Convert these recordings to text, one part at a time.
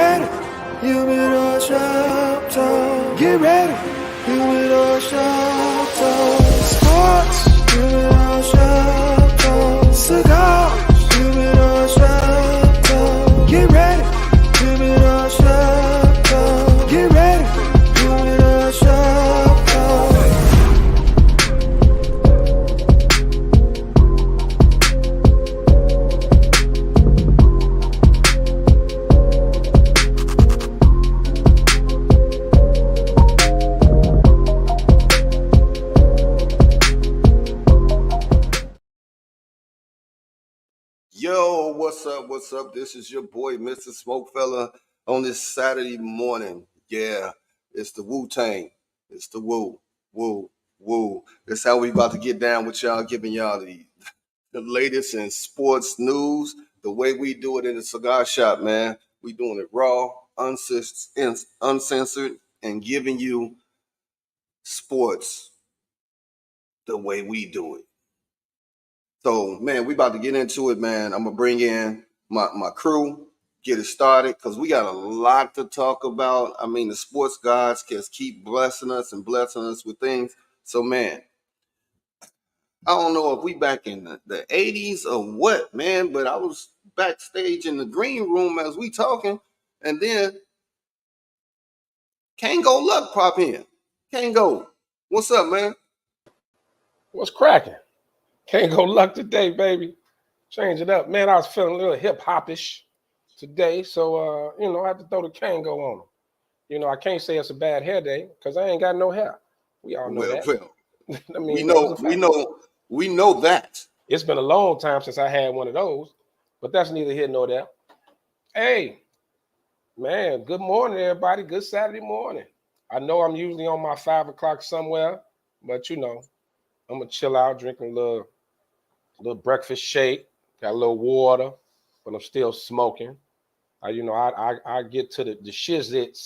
ready. Humidor shop talk. Get ready. Humidor shop talk. Sports. Humidor shop talk. Cigars. Humidor shop talk. Get ready. Humidor shop talk. Get ready. Humidor shop talk. Yo, what's up? What's up? This is your boy, Mr. SmokeFella, on this Saturday morning. Yeah, it's the Wu-Tang. It's the woo, woo, woo. That's how we about to get down with y'all, giving y'all the latest in sports news, the way we do it in the cigar shop, man. We doing it raw, uncensored, and giving you sports the way we do it. So, man, we about to get into it, man. I'm going to bring in my crew, get it started, because we got a lot to talk about. I mean, the sports gods just keep blessing us with things. So, man, I don't know if we back in the 80s or what, man, but I was backstage in the green room as we talking, and then Can't Go Luck pop in. Can't Go. What's up, man? What's cracking? Can't Go Luck today, baby. Change it up. Man, I was feeling a little hip-hop-ish today, so, I had to throw the Kango on them. I can't say it's a bad hair day because I ain't got no hair. We all know that. Well, I mean, we know that. It's been a long time since I had one of those, but that's neither here nor there. Hey, man, good morning, everybody. Good Saturday morning. I know I'm usually on my 5 o'clock somewhere, but, I'm going to chill out, drinking a little breakfast shake, got a little water, but I'm still smoking. I get to the shizits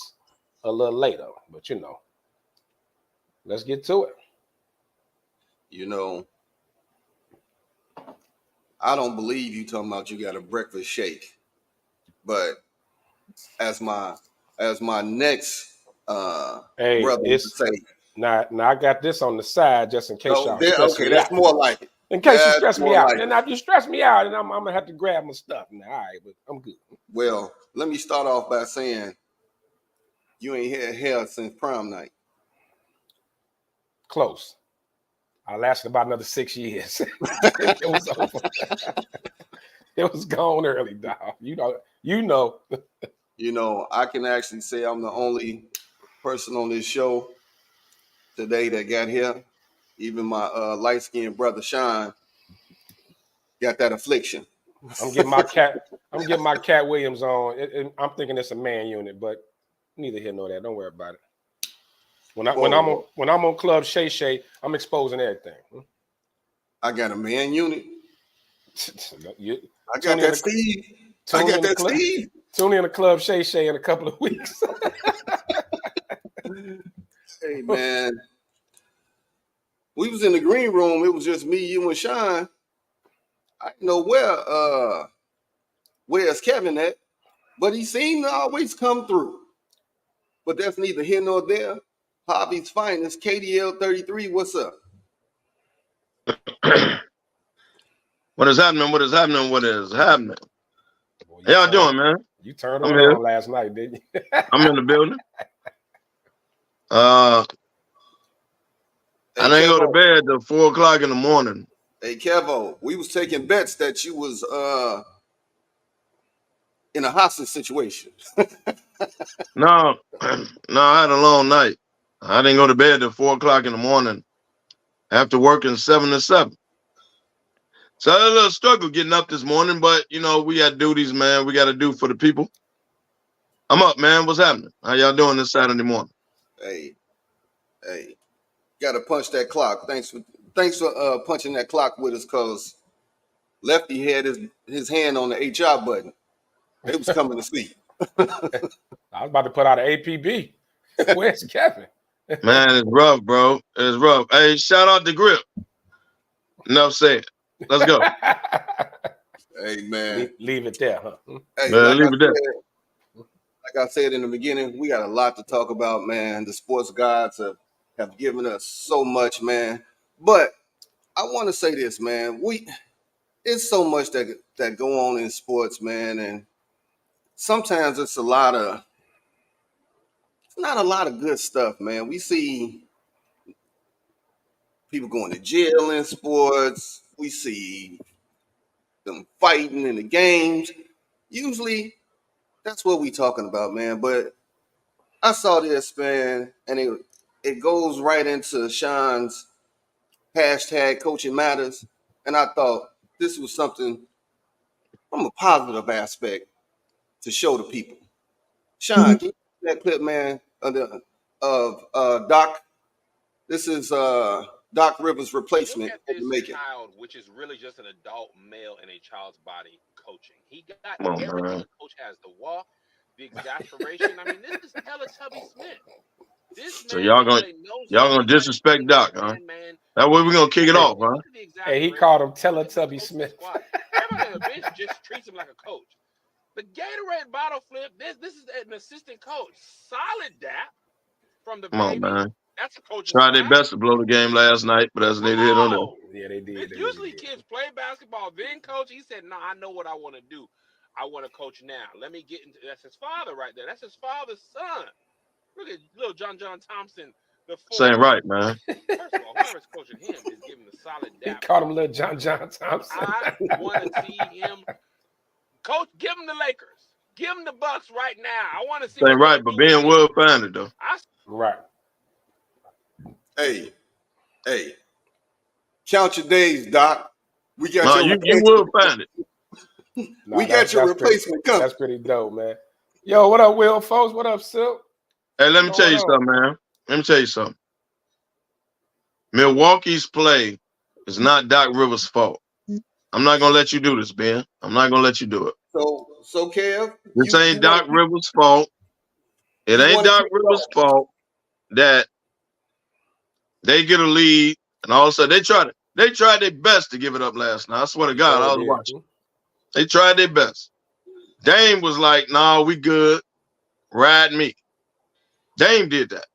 a little later, but let's get to it. I don't believe you talking about you got a breakfast shake, but as my next brother would say. Now I got this on the side just in case y'all stress me that's out. more like it. In case you stress me out. And if you stress me out, then I'm gonna have to grab my stuff. Now, all right, but I'm good. Well, let me start off by saying you ain't had hair since prom night. Close. I lasted about another 6 years. It was over. It was gone early, dog. I can actually say I'm the only person on this show today that got hair. Even my light-skinned brother Sean got that affliction. I'm getting my Cat Williams on. I'm thinking it's a man unit, but neither here nor there. Don't worry about it. When I'm on Club Shay Shay, I'm exposing everything. I got a man unit. I got that Steve. Tune in to Club Shay Shay in a couple of weeks. Hey, man. We was in the green room. It was just me, you, and Sean. I didn't know where's Kevin at, but he seemed to always come through. But that's neither here nor there. Hobby's finest, KDL 33. What's up? What is happening? What is happening? What is happening? Boy, how y'all doing, man? You turned around last night, didn't you? I'm in the building. I didn't go to bed till 4 o'clock in the morning. Hey, Kevo, we was taking bets that you was in a hostage situation. No, I had a long night. I didn't go to bed till 4 o'clock in the morning after working 7 to 7. So I had a little struggle getting up this morning, but, we got duties, man. We got to do for the people. I'm up, man. What's happening? How y'all doing this Saturday morning? Hey, got to punch that clock. Thanks for punching that clock with us, because Lefty had his hand on the HR button. It was coming to sleep. I was about to put out an APB. Where's Kevin? Man, it's rough, bro. It's rough. Hey, shout out to Grip. Enough said. Let's go. Hey, man. Leave it there, huh? Hey, leave it there. Like like I said in the beginning, we got a lot to talk about, man. The sports gods have given us so much, man. But I want to say this, man. It's so much that go on in sports, man, and sometimes it's not a lot of good stuff, man. We see people going to jail in sports. We see them fighting in the games. Usually, that's what we talking about, man. But I saw this, man, and it goes right into Sean's hashtag Coaching Matters, and I thought this was something from a positive aspect to show the people. Sean, can you see that clip, man, of Doc? This is Doc Rivers' replacement. Look at this child, which is really just an adult male in a child's body coaching. He got everything a coach has: the walk, the exasperation. I mean, this is Teletubby Smith. This so y'all gonna disrespect Doc, huh? That way we're gonna kick it off, huh? Hey, he called him Teletubby Smith. Everybody on the bench just treats him like a coach. The Gatorade bottle flip. This is an assistant coach. Solid dap from the Come on, man. That's a coach. Tried their best to blow the game last night, but that's neither here nor there. Yeah, they did. Usually kids play basketball, then coach. He said, "No, I know what I want to do. I want to coach now. Let me get into." That's his father right there. That's his father's son. Look at little John Thompson. Saying right, man. First of all, whoever's coaching him is giving the solid dap. He called him little John Thompson. I want to see him. Coach, give him the Lakers. Give him the Bucks right now. I want to see. Saying right, but being well founded though. Right. Hey, count your days, Doc. We got you will find it. We got your replacement coming. That's pretty dope, man. Yo, what up, Will, folks? What up, Silk? Hey, let me tell you something, man. Let me tell you something. Milwaukee's play is not Doc Rivers' fault. I'm not gonna let you do this, Ben. I'm not gonna let you do it. So Kev, this ain't Doc Rivers' fault. It ain't Doc Rivers' fault that they get a lead and all of a sudden they tried their best to give it up last night. I swear to God, I was watching. They tried their best. Dame was like, "Nah, we good. Ride me." Dame did that.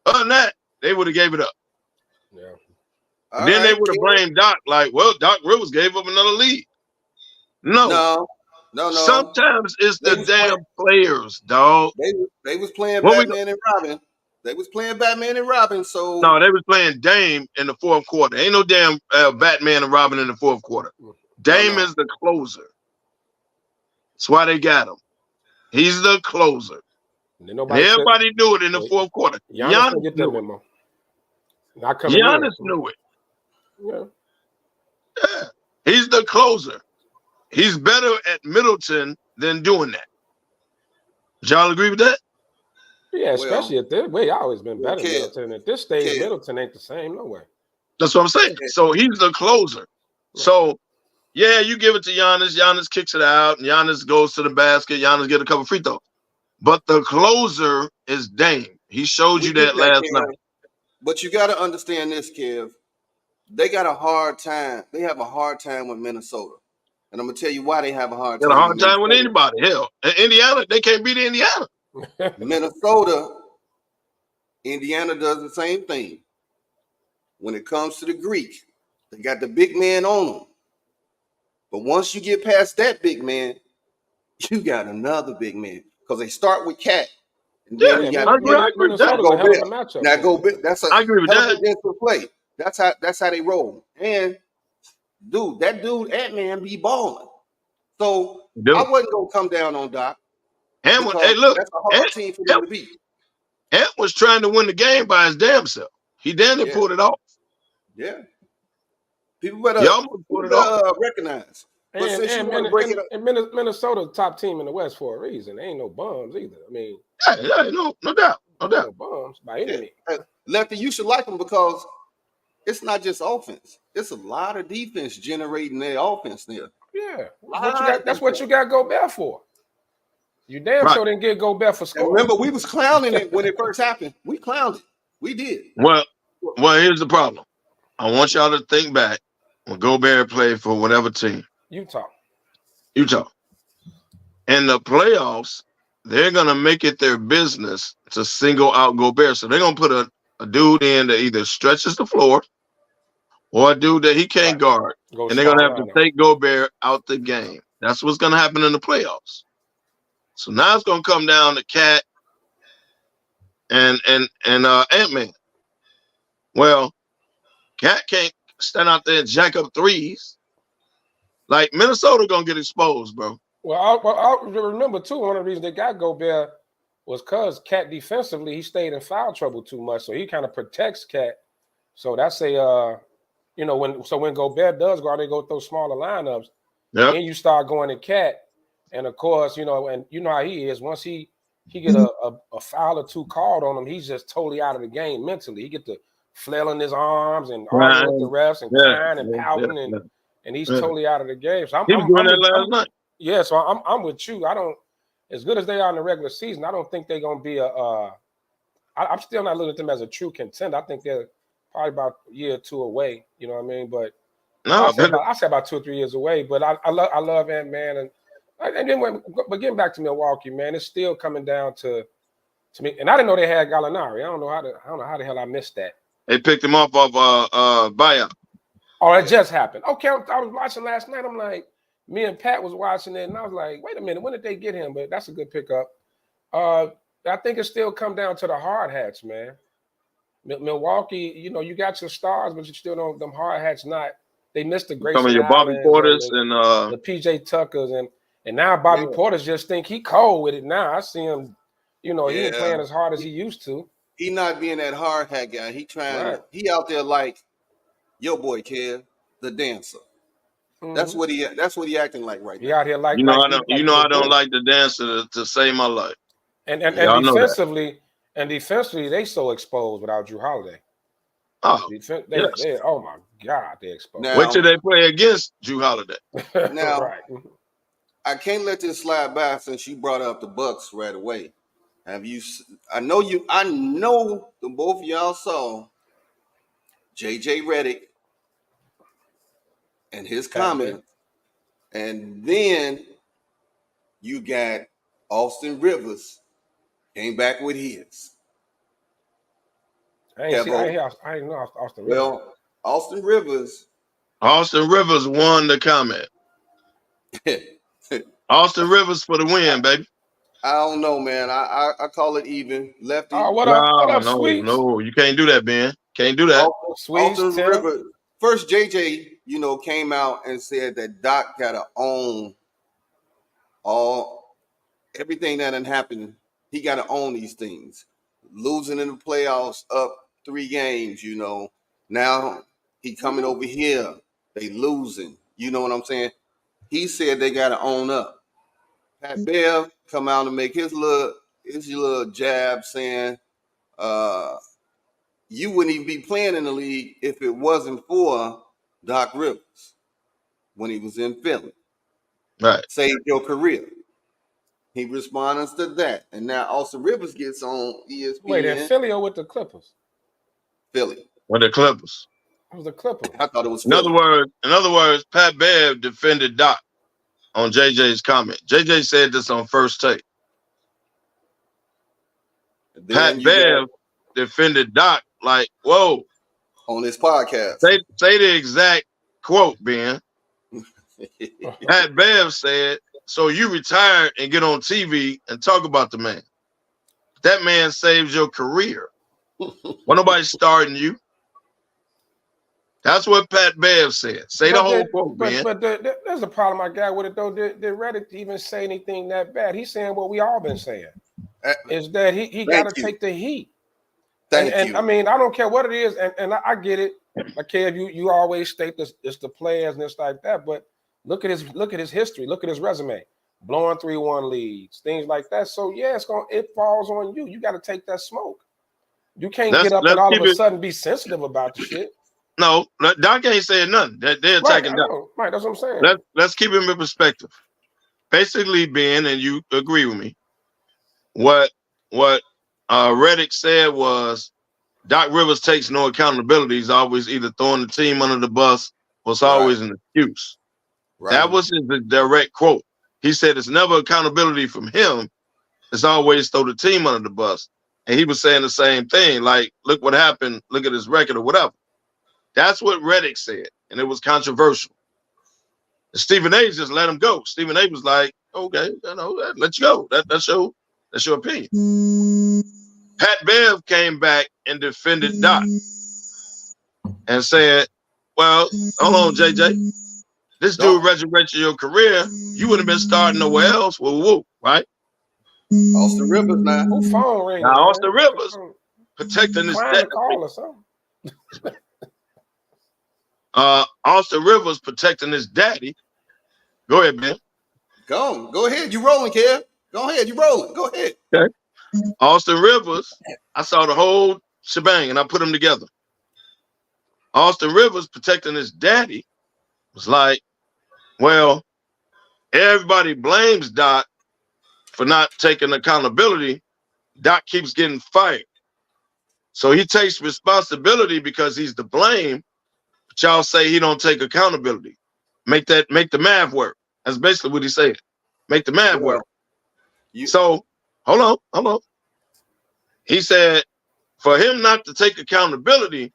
Other than that, they would have gave it up. Yeah. And then they would have blamed Doc, like, "Well, Doc Rivers gave up another lead." No. Sometimes it's the damn players, dog. They was playing Batman and Robin. They was playing Batman and Robin. So no, they was playing Dame in the fourth quarter. Ain't no damn Batman and Robin in the fourth quarter. Dame is the closer. That's why they got him. He's the closer. Everybody knew it in the fourth quarter. Giannis knew it. Giannis knew it. Yeah. He's the closer. He's better at Middleton than doing that. Y'all agree with that? Yeah, especially at this way. Always been better than Middleton. At this stage, Middleton ain't the same. No way. That's what I'm saying. So he's the closer. Yeah. So, yeah, you give it to Giannis. Giannis kicks it out. And Giannis goes to the basket. Giannis get a couple free throws. But the closer is Dame. He showed you that last night. But you got to understand this, Kev. They got a hard time. They have a hard time with Minnesota. And I'm going to tell you why they have a hard time. They have a hard time with anybody. Hell, Indiana, they can't beat Indiana. Indiana does the same thing. When it comes to the Greek, they got the big man on them. But once you get past that big man, you got another big man. Because they start with Cat. And then you got Gobert. Now Gobert, that's a defensive play. That's how they roll. And dude, that dude Ant-Man be balling. So I wasn't gonna come down on Doc. Hey, look, that's a hard team for them to beat. Ant was trying to win the game by his damn self. He damn near pulled it off. Yeah. People better recognize. And Minnesota's top team in the West for a reason. They ain't no bums either. I mean, no doubt. No bums by any means. Lefty, you should like them because it's not just offense. It's a lot of defense generating their offense there. Yeah. That's what you got Gobert for. You damn sure didn't get Gobert for scoring. Remember, we was clowning it when it first happened. We clowned it. We did. Well, here's the problem. I want y'all to think back when Gobert played for whatever team. Utah. In the playoffs, they're gonna make it their business to single out Gobert. So they're gonna put a dude in that either stretches the floor or a dude that he can't guard, and they're gonna have to take Gobert out the game. That's what's gonna happen in the playoffs. So now it's gonna come down to Cat and Ant-Man. Well, Cat can't stand out there and jack up threes. Like Minnesota gonna get exposed, bro. Well, I remember too. One of the reasons they got Gobert was because Cat defensively he stayed in foul trouble too much, so he kind of protects Cat. So that's a when Gobert does go out, they go through smaller lineups. Yep. Then you start going to Cat, and of course and you know how he is. Once he get a foul or two called on him, he's just totally out of the game mentally. He get to flailing his arms and arguing with the refs and crying and pouting and he's totally out of the game. So he was doing that last night. Yeah, so I'm with you. I don't, as good as they are in the regular season, I don't think they're gonna be I'm still not looking at them as a true contender. I think they're probably about a year or two away. You know what I mean? But no, I say about 2 or 3 years away. But I love Ant-Man and then but getting back to Milwaukee, man, it's still coming down to me. And I didn't know they had Gallinari. I don't know how the hell I missed that. They picked him up off buyout. Oh, it just happened. Okay, I was watching last night. I'm like, me and Pat was watching it, and I was like, wait a minute, when did they get him? But that's a good pickup. I think it still come down to the hard hats, man. Milwaukee, you got your stars, but you still don't. Them hard hats, they missed the Grayson Some of your Bobby Porters and the PJ Tuckers, and now Bobby Porters just think he cold with it. Now I see him, he ain't playing as hard as he used to. He not being that hard hat guy. He trying. He out there like, yo, boy, kid, the dancer. Mm-hmm. That's what he acting like right now. He out here like I don't like the dancer to save my life. And defensively, they so exposed without Drew Holiday. Oh, oh my God, they exposed. Now, wait till they play against Drew Holiday. Now, I can't let this slide by since you brought up the Bucks right away. I know the both of y'all saw JJ Redick and his comment, and then you got Austin Rivers came back with his. I didn't know Austin Rivers. Well, Austin Rivers won the comment. Austin Rivers for the win, baby. I don't know, man. I call it even. Lefty. What up, Sweets? No, you can't do that, Ben. Can't do that. Austin Rivers. First, JJ, came out and said that Doc gotta own everything that done happened. He gotta own these things. Losing in the playoffs, up 3 games. Now he coming over here. They losing. You know what I'm saying? He said they gotta own up. Pat Bev come out and make his little jab saying, you wouldn't even be playing in the league if it wasn't for Doc Rivers when he was in Philly. Right. Saved your career. He responds to that. And now Austin Rivers gets on ESPN. Wait, in Philly or with the Clippers? Philly. With the Clippers. It was the Clippers. I thought it was Philly. In other words, Pat Bev defended Doc on JJ's comment. JJ said this on First Take. Pat Bev defended Doc like, whoa. On his podcast. Say the exact quote, Ben. Pat Bev said, so you retire and get on TV and talk about the man. That man saves your career. When nobody's starting you. That's what Pat Bev said. Say the whole quote, man. But there's a problem I got with it, though. Did Redick even say anything that bad? He's saying what we all been saying. Is that he got to take the heat. Thank you. I mean, I don't care what it is, and I get it. I care if you always state this, it's the players and it's like that, but look at his history, look at his resume. Blowing 3-1 leads, things like that. So yeah, it falls on you. You got to take that smoke. You can't get up and all of a sudden be sensitive about the shit. No, Doc ain't saying nothing. They're attacking Doc. Right, that's what I'm saying. Let's keep him in perspective. Basically, Ben, and you agree with me, what Redick said was Doc Rivers takes no accountability. He's always either throwing the team under the bus or it's always an excuse. Right. That was his direct quote. He said it's never accountability from him. is always throw the team under the bus. And he was saying the same thing. Like, look what happened. Look at his record or whatever. That's what Reddick said. And it was controversial. And Stephen A. just let him go. Stephen A. was like, okay, let you go. That's your opinion. Pat Bev came back and defended Doc and said, well, hold on, JJ. This dude resurrected your career. You would have been starting nowhere else. Woo, right? Austin Rivers now. Who phone ringing? Now, Austin Rivers protecting his Trying to call or something. Austin Rivers protecting his daddy. Go ahead, man. Go ahead. You rolling, Kev. Go ahead. You rolling. Go ahead. Okay. Austin Rivers, I saw the whole shebang and I put them together. Austin Rivers protecting his daddy was like, well, everybody blames Doc for not taking accountability. Doc keeps getting fired. So he takes responsibility because he's to blame, but y'all say he don't take accountability. Make the math work. That's basically what he said. Make the math work. So hold on. He said for him not to take accountability,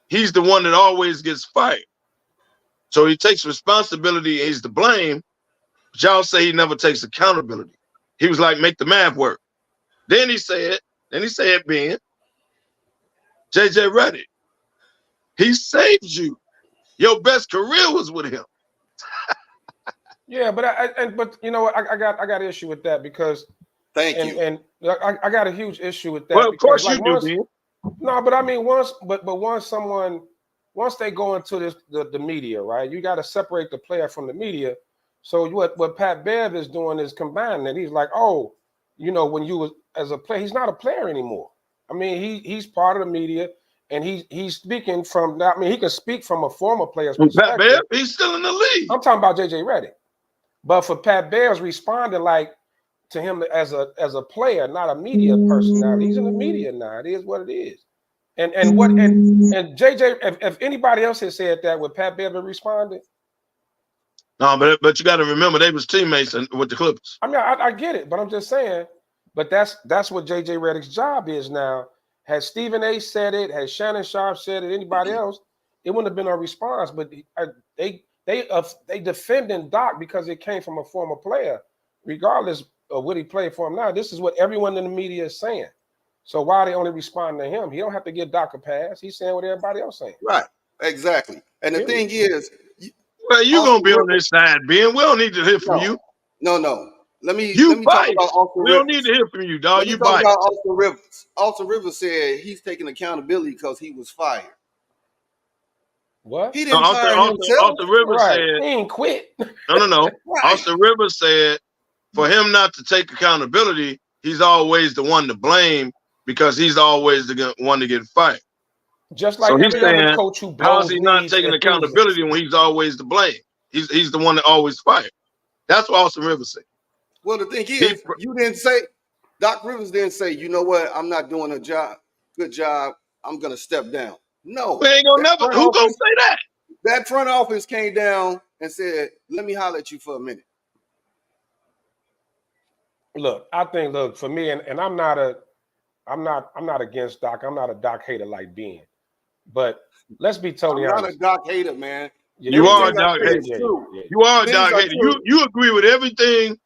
he's the one that always gets fired. So he takes responsibility, he's to blame, but y'all say he never takes accountability. He was like, make the math work. Then he said, Ben, JJ Reddick, he saved you. Your best career was with him. Yeah, but you know what? I got an issue with that because Thank you. And I got a huge issue with that. Well, of course you once, do, Ben. No, but I mean once they go into the media, right? You got to separate the player from the media. So what Pat Bev is doing is combining it. He's like, oh, you know, when you was as a player, he's not a player anymore. I mean, he's part of the media, and he's speaking from. I mean, he can speak from a former player's perspective. Pat Bev, he's still in the league. I'm talking about JJ Reddick, but for Pat Bev's responding like to him as a player, not a media personality. He's in the media now. It is what it is. And JJ, if anybody else had said that, would Pat Bev have responded? No, but you got to remember they was teammates with the Clippers. I mean, I get it, but I'm just saying. But that's what JJ Reddick's job is now. Has Stephen A. said it? Has Shannon Sharp said it? Anybody else? It wouldn't have been a response. But they defending Doc because it came from a former player, regardless of what he played for him now. This is what everyone in the media is saying. So why are they only responding to him? He don't have to give Doc a pass. He's saying what everybody else saying. Right. Exactly. And the thing is, well, you're gonna be on this side, Ben. We don't need to hear from you. No. Let me talk about Austin Rivers. We don't need to hear from you, dog. You talk biased. about Austin Rivers. Austin Rivers said he's taking accountability because he was fired. What? He didn't fire himself. Austin Rivers said he ain't quit. No. Right. Austin Rivers said for him not to take accountability, he's always the one to blame because he's always the one to get fired. Just like so he's every other saying, coach who how is blows he not leads taking and accountability when he's always to blame? He's the one that always fired. That's what Austin Rivers said. Well, the thing is, you didn't say, Doc Rivers didn't say, you know what, I'm not doing good job, I'm going to step down. No. We ain't gonna never. Who gonna say that? That front office came down and said, let me holler at you for a minute. Look, I think, for me, and I'm not against Doc. I'm not a Doc hater like Ben. But let's be totally honest. I'm not a Doc hater, man. You are a Doc hater. You are a Doc hater. You agree with everything.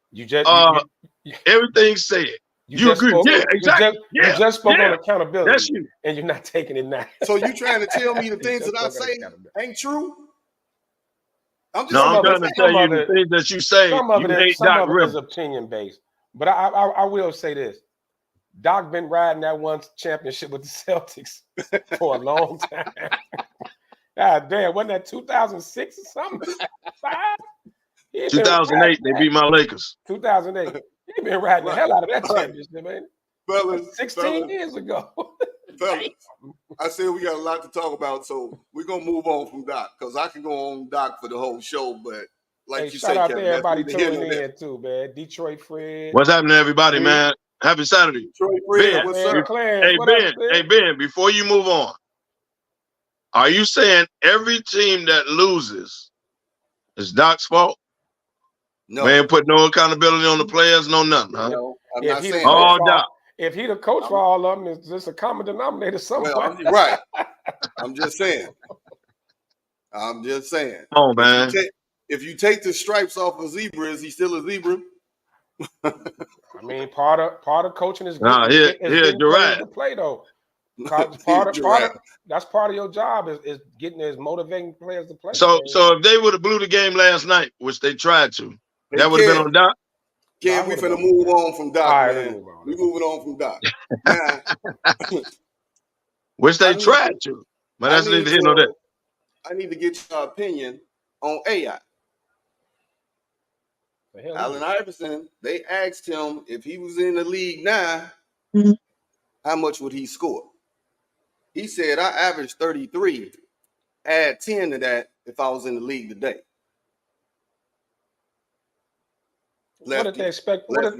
Everything said. You agree? Yeah, exactly. You just spoke on accountability. That's you. And you're not taking it now. So you trying to tell me the things that I say ain't true? I'm trying to tell you the things that you say. Some of it is opinion based. But I will say this. Doc been riding that one championship with the Celtics for a long time. God damn, wasn't that 2006 or something? 2008, they beat my Lakers. 2008. He been riding the hell out of that championship, man. Fellas, 16 years ago. Fellas, I said we got a lot to talk about, so we're going to move on from Doc, because I can go on Doc for the whole show, but like you said, shout out to everybody tuning in too, man. Detroit Fred. What's happening to everybody, man? Happy Saturday. Detroit Fred, what's up? Hey, Ben, before you move on, are you saying every team that loses is Doc's fault? No. Man, put no accountability on the players, no nothing, huh? No. I'm if not he the saying coach All for doubt. if he the coach for all of them, it's just a common denominator somewhere. well, right. I'm just saying. I'm just saying. Come on, man. If you take the stripes off a zebra, is he still a zebra? I mean, part of coaching is Nah, getting here, players Giraffe. to play though. Part of that's part of your job is motivating players to play. So if they would have blew the game last night, which they tried to, Hey, that would have been on Doc. Kev, we finna move on from Doc, All right, man. move on. We moving on from Doc. Now, Which they tried to. But that's neither here nor there. I need to get your opinion on AI. Allen Iverson, they asked him if he was in the league now, how much would he score? He said, I averaged 33. Add 10 to that if I was in the league today. What did they expect? What did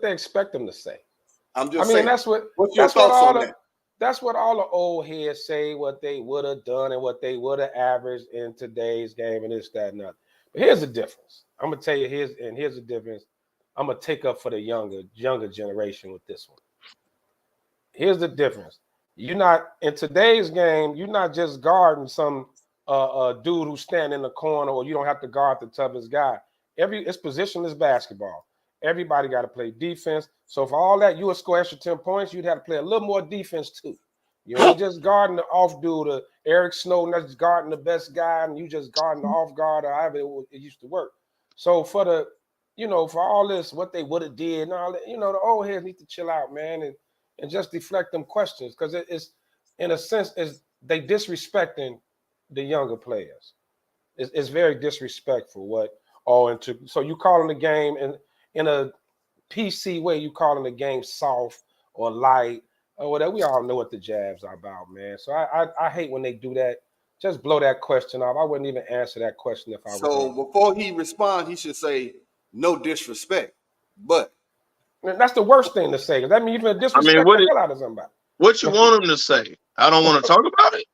they expect them to say? I'm just saying. That's what. What's your thoughts on that? That's what all the old heads say. What they would have done and what they would have averaged in today's game and this, that, and that. But here's the difference. I'm gonna tell you here's the difference. I'm gonna take up for the younger generation with this one. Here's the difference. You're not in today's game. You're not just guarding some dude who's standing in the corner, or you don't have to guard the toughest guy. It's positionless basketball. Everybody got to play defense. So for all that, you would score extra 10 points. You'd have to play a little more defense too. You ain't just guarding the off dude, Eric Snowden that's guarding the best guy, and you just guarding the off guard, or however it used to work. So for for all this, what they would have did, and all that, the old heads need to chill out, man, and just deflect them questions, because it's in a sense is they disrespecting the younger players. It's very disrespectful. So you calling the game in a PC way, you calling the game soft or light or whatever. We all know what the jabs are about, man. So I hate when they do that. Just blow that question off. I wouldn't even answer that question if I was. So before he responds, he should say no disrespect. But that's the worst thing to say, because that means you're gonna disrespect the hell out of somebody. What you want him to say? I don't want to talk about it.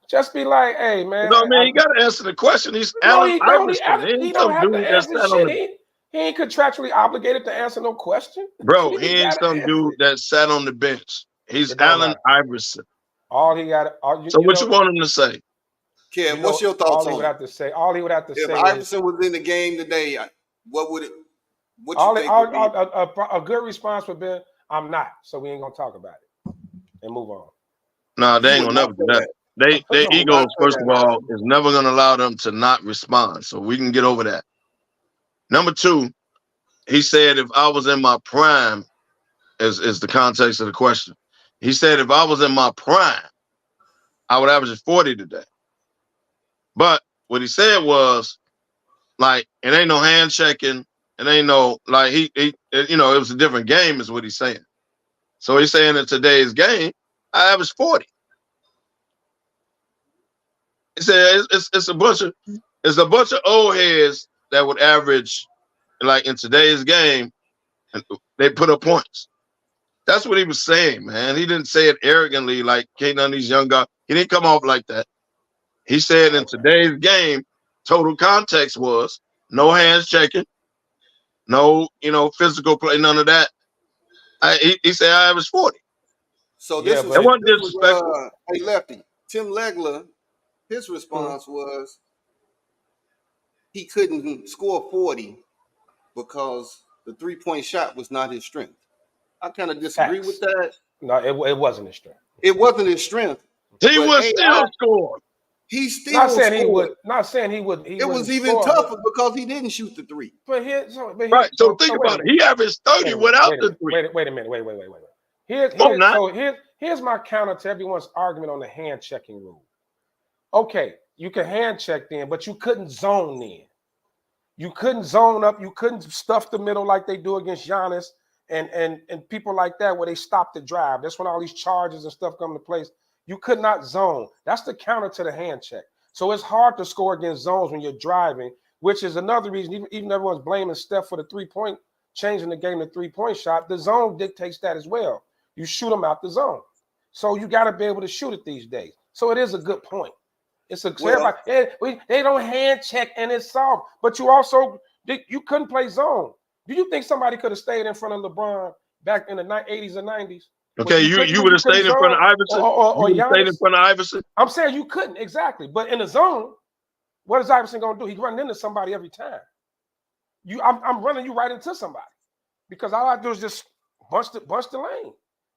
Just be like, hey, man. You know what I mean? You got to answer the question. He's Allen Iverson. He don't have to answer shit. He ain't contractually obligated to answer no question. Bro, he ain't some dude that sat on the bench. He's Allen Iverson. All he got. So what you want him to say? Kev, what's your thoughts on it? All he would have to say. If Iverson was in the game today, what would it? What you think would be? A good response would be, "I'm not." So we ain't gonna talk about it and move on. Nah, they ain't gonna never do that. Their egos, first of all, is never going to allow them to not respond. So we can get over that. Number two, he said, if I was in my prime, is the context of the question. He said, if I was in my prime, I would average 40 today. But what he said was, like, it ain't no hand checking. It ain't no, like, it was a different game is what he's saying. So he's saying in today's game, I average 40. He said it's a bunch of old heads that would average, like in today's game, and they put up points. That's what he was saying, man. He didn't say it arrogantly like none of these young guys. He didn't come off like that. He said in today's game, total context was no hands checking, no physical play, none of that. He said I averaged 40. So this wasn't disrespectful. Hey, Lefty, Tim Legler. His response was he couldn't score 40 because the three-point shot was not his strength. I kind of disagree with that. No, it wasn't his strength. It wasn't his strength. He was still scoring. He still not saying scored. He would. Not saying he would. It was even tougher because he didn't shoot the three. But so think about it. He averaged 30 without the three. Wait a minute. Here's my counter to everyone's argument on the hand checking rule. Okay, you can hand check then, but you couldn't zone then. You couldn't zone up. You couldn't stuff the middle like they do against Giannis and people like that where they stop the drive. That's when all these charges and stuff come into place. You could not zone. That's the counter to the hand check. So it's hard to score against zones when you're driving, which is another reason, even everyone's blaming Steph for the three-point, changing the game to three-point shot. The zone dictates that as well. You shoot them out the zone. So you got to be able to shoot it these days. So it is a good point. It's a they don't hand check and it's soft, but you couldn't play zone Do you think somebody could have stayed in front of LeBron back in the 80s and 90s? Okay, you would have stayed in front of Iverson? Or you would have stayed in front of Iverson? I'm saying you couldn't, exactly. But in the zone, what is Iverson going to do? He's running into somebody every time. I'm running you right into somebody. Because all I do is just bunch the lane.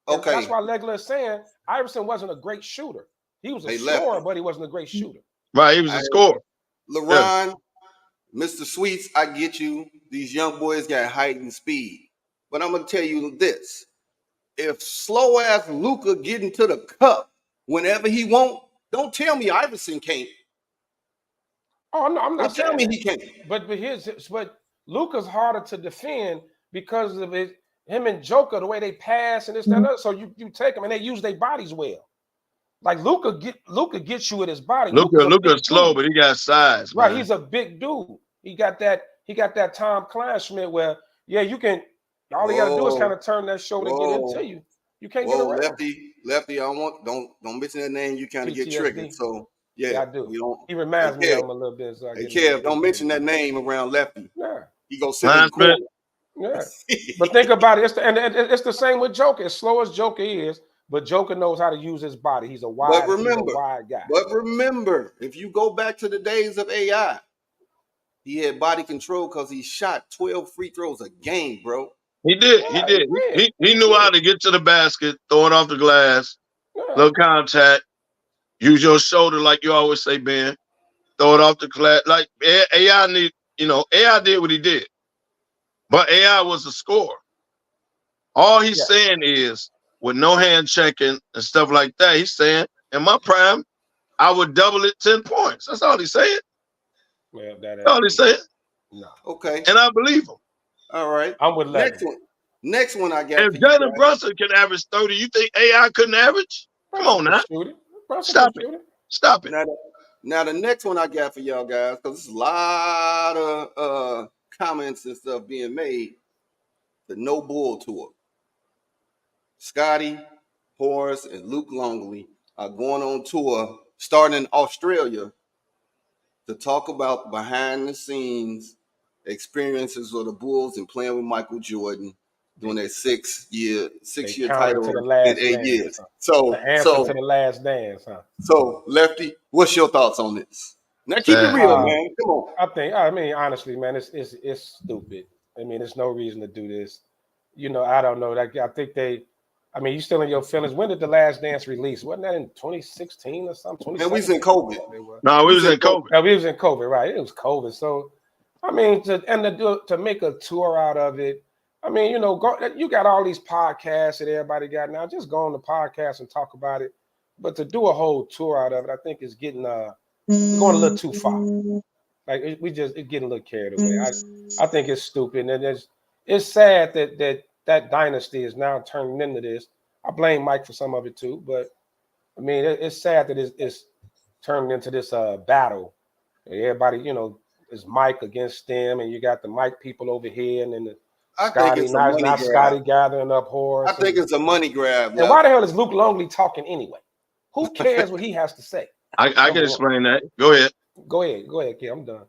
Okay. That's why Legler is saying Iverson wasn't a great shooter. He was a scorer, but he wasn't a great shooter. Right, he was a scorer. LeBron, Mr. Sweets, I get you. These young boys got height and speed. But I'm going to tell you this. If slow-ass Luka get into the cup whenever he won't, don't tell me Iverson can't. Oh, no, I'm not Don't tell me he can't. But Luka's harder to defend because of him and Joker, the way they pass and this, that, and that. So you take them and they use their bodies well. Like Luka gets you with his body. Luka's slow, but he got size. Right, man. he's a big dude. He got that Tom Kleinschmidt where you can. All you got to do is kind of turn that shoulder to get into you. You can't get around. Lefty, don't mention that name. You kind of get triggered. So yeah, I do. He reminds me of him a little bit. So Kev, don't mention that name around Lefty. Yeah, he go sit in the corner. Yeah, but think about it. It's the same with Joker. As slow as Joker is, but Joker knows how to use his body. He's a wide guy. But remember, if you go back to the days of AI, he had body control because he shot 12 free throws a game, bro. He did. He knew how to get to the basket, throw it off the glass, little contact, use your shoulder like you always say, Ben. Throw it off the glass. Like AI AI did what he did. But AI was a scorer. All he's saying is, with no hand checking and stuff like that, he's saying, in my prime, I would double it 10 points. That's all he's saying. Well, that's all he's saying. No. Okay. And I believe him. All right. I'm with Next one I got. If Jalen Brunson can average 30, you think AI couldn't average? Come on now. Stop it. Now the next one I got for y'all guys, because there's a lot of comments and stuff being made. The No Bull Tour. Scotty, Horace, and Luke Longley are going on tour starting in Australia to talk about behind the scenes experiences of the Bulls and playing with Michael Jordan doing their six-year title in 8 years. So the answer to the last dance, huh? So Lefty, what's your thoughts on this? Now keep it real, man. Come on. I mean, honestly, man, it's stupid. I mean, there's no reason to do this. I don't know. I think you still in your feelings. When did the last dance release? Wasn't that in 2016 or something? And we was in COVID. No, we was in COVID. No, we was in COVID, right? It was COVID. So, I mean, to make a tour out of it. I mean, you got all these podcasts that everybody got now. Just go on the podcast and talk about it. But to do a whole tour out of it, I think is getting going a little too far. Like it's getting a little carried away. I think it's stupid, and it's sad that dynasty is now turning into this. I blame Mike for some of it too, but I mean it's sad that it's turning into this battle. Everybody, is Mike against them, and you got the Mike people over here, and then Scotty gathering up Horace. I think it's a money grab. And why the hell is Luke Longley talking anyway? Who cares what he has to say? I can explain that. Go ahead. Go ahead, kid. I'm done.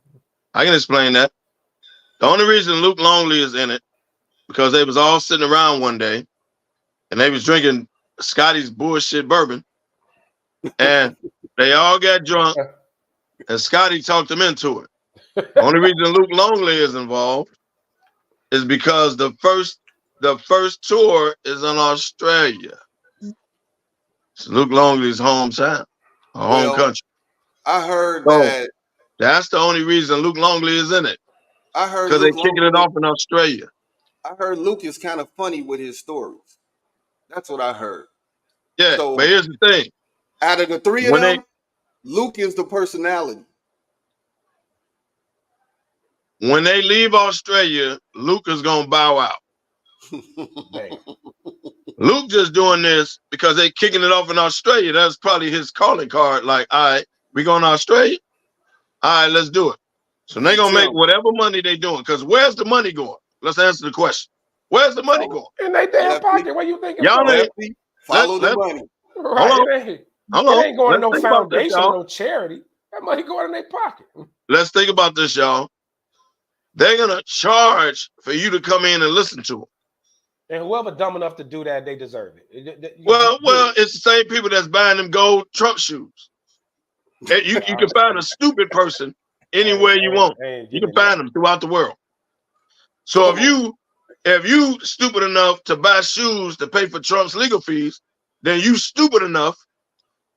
I can explain that. The only reason Luke Longley is in it because they was all sitting around one day and they was drinking Scotty's bullshit bourbon and they all got drunk and Scotty talked them into it. The only reason Luke Longley is involved is because the first tour is in Australia. It's Luke Longley's hometown, home country. I heard that. That's the only reason Luke Longley is in it. I heard because they're kicking it off in Australia. I heard Luke is kind of funny with his stories. That's what I heard. Yeah, so, but here's the thing. Out of the three of them, Luke is the personality. When they leave Australia, Luke is going to bow out. Luke just doing this because they kicking it off in Australia. That's probably his calling card. Like, all right, we going to Australia? All right, let's do it. So they're going to make whatever money they doing. Because where's the money going? Let's answer the question. Where's the money going? In their damn pocket. What you thinking? Y'all follow the money. Right. It ain't going to no foundation, no charity. That money going in their pocket. Let's think about this, y'all. they're gonna charge for you to come in and listen to them. And whoever dumb enough to do that, they deserve it. Well, it's the same people that's buying them gold Trump shoes. You can find a stupid person anywhere you want. You can find them throughout the world. So if you stupid enough to buy shoes to pay for Trump's legal fees, then you stupid enough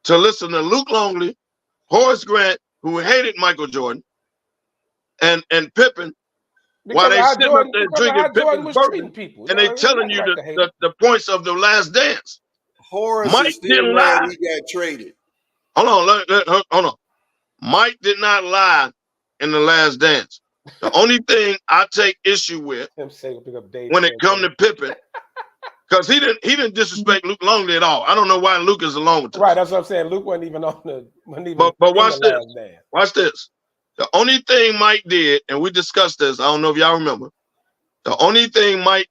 to listen to Luke Longley, Horace Grant, who hated Michael Jordan, and Pippen, while they sitting up there drinking Pippen bourbon, and they telling you the points of the Last Dance. Horace Mike didn't lie. He got traded. Hold on. Mike did not lie in the Last Dance. The only thing I take issue with when it comes to Pippen, because he didn't disrespect Luke Longley at all. I don't know why Luke is alone with this. Right, that's what I'm saying. Luke wasn't even on the. But watch this. Watch this. The only thing Mike did, and we discussed this, I don't know if y'all remember, the only thing Mike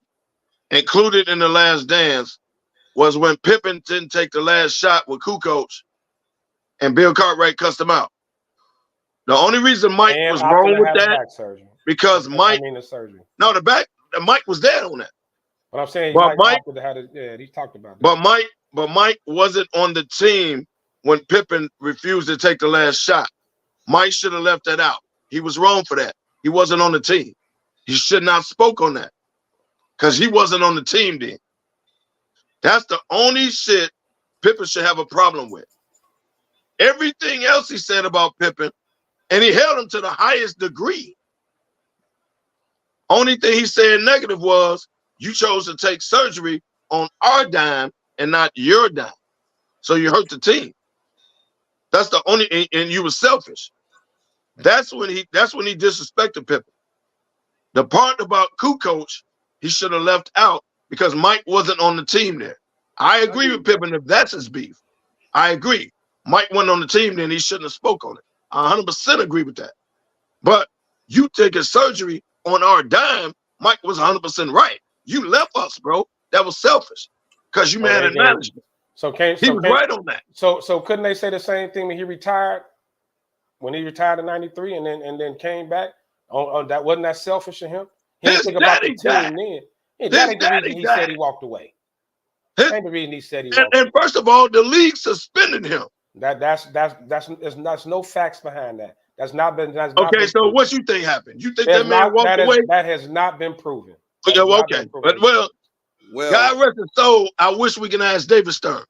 included in the Last Dance was when Pippen didn't take the last shot with Kukoc and Bill Cartwright cussed him out. The only reason Mike was wrong with that, because Mike, Mike was dead on that. But I'm saying, he talked about that. But Mike wasn't on the team when Pippen refused to take the last shot. Mike should have left that out. He was wrong for that. He wasn't on the team. He should not have spoke on that because he wasn't on the team then. That's the only shit Pippen should have a problem with. Everything else he said about Pippen, and he held him to the highest degree. Only thing he said negative was, you chose to take surgery on our dime and not your dime. So you hurt the team. That's the only, and you were selfish. That's when he disrespected Pippen. The part about Kukoc, he should have left out because Mike wasn't on the team there. I agree with Pippen if that's his beef. I agree. Mike wasn't on the team then, he shouldn't have spoke on it. I 100% agree with that. But you taking surgery on our dime, Mike was 100% right. You left us, bro. That was selfish because you mad at management. He was right on that. So couldn't they say the same thing when he retired? When he retired in '93 and then came back? That wasn't that selfish of him? He didn't think about the team then. That ain't the reason he said he walked away. That ain't the reason he said he walked away. And first of all, the league suspended him. That's no facts behind that. That's not been. Okay, so what you think happened? You think that man walked away? That has not been proven. Okay, but well, God rest his soul. I wish we can ask David Stern.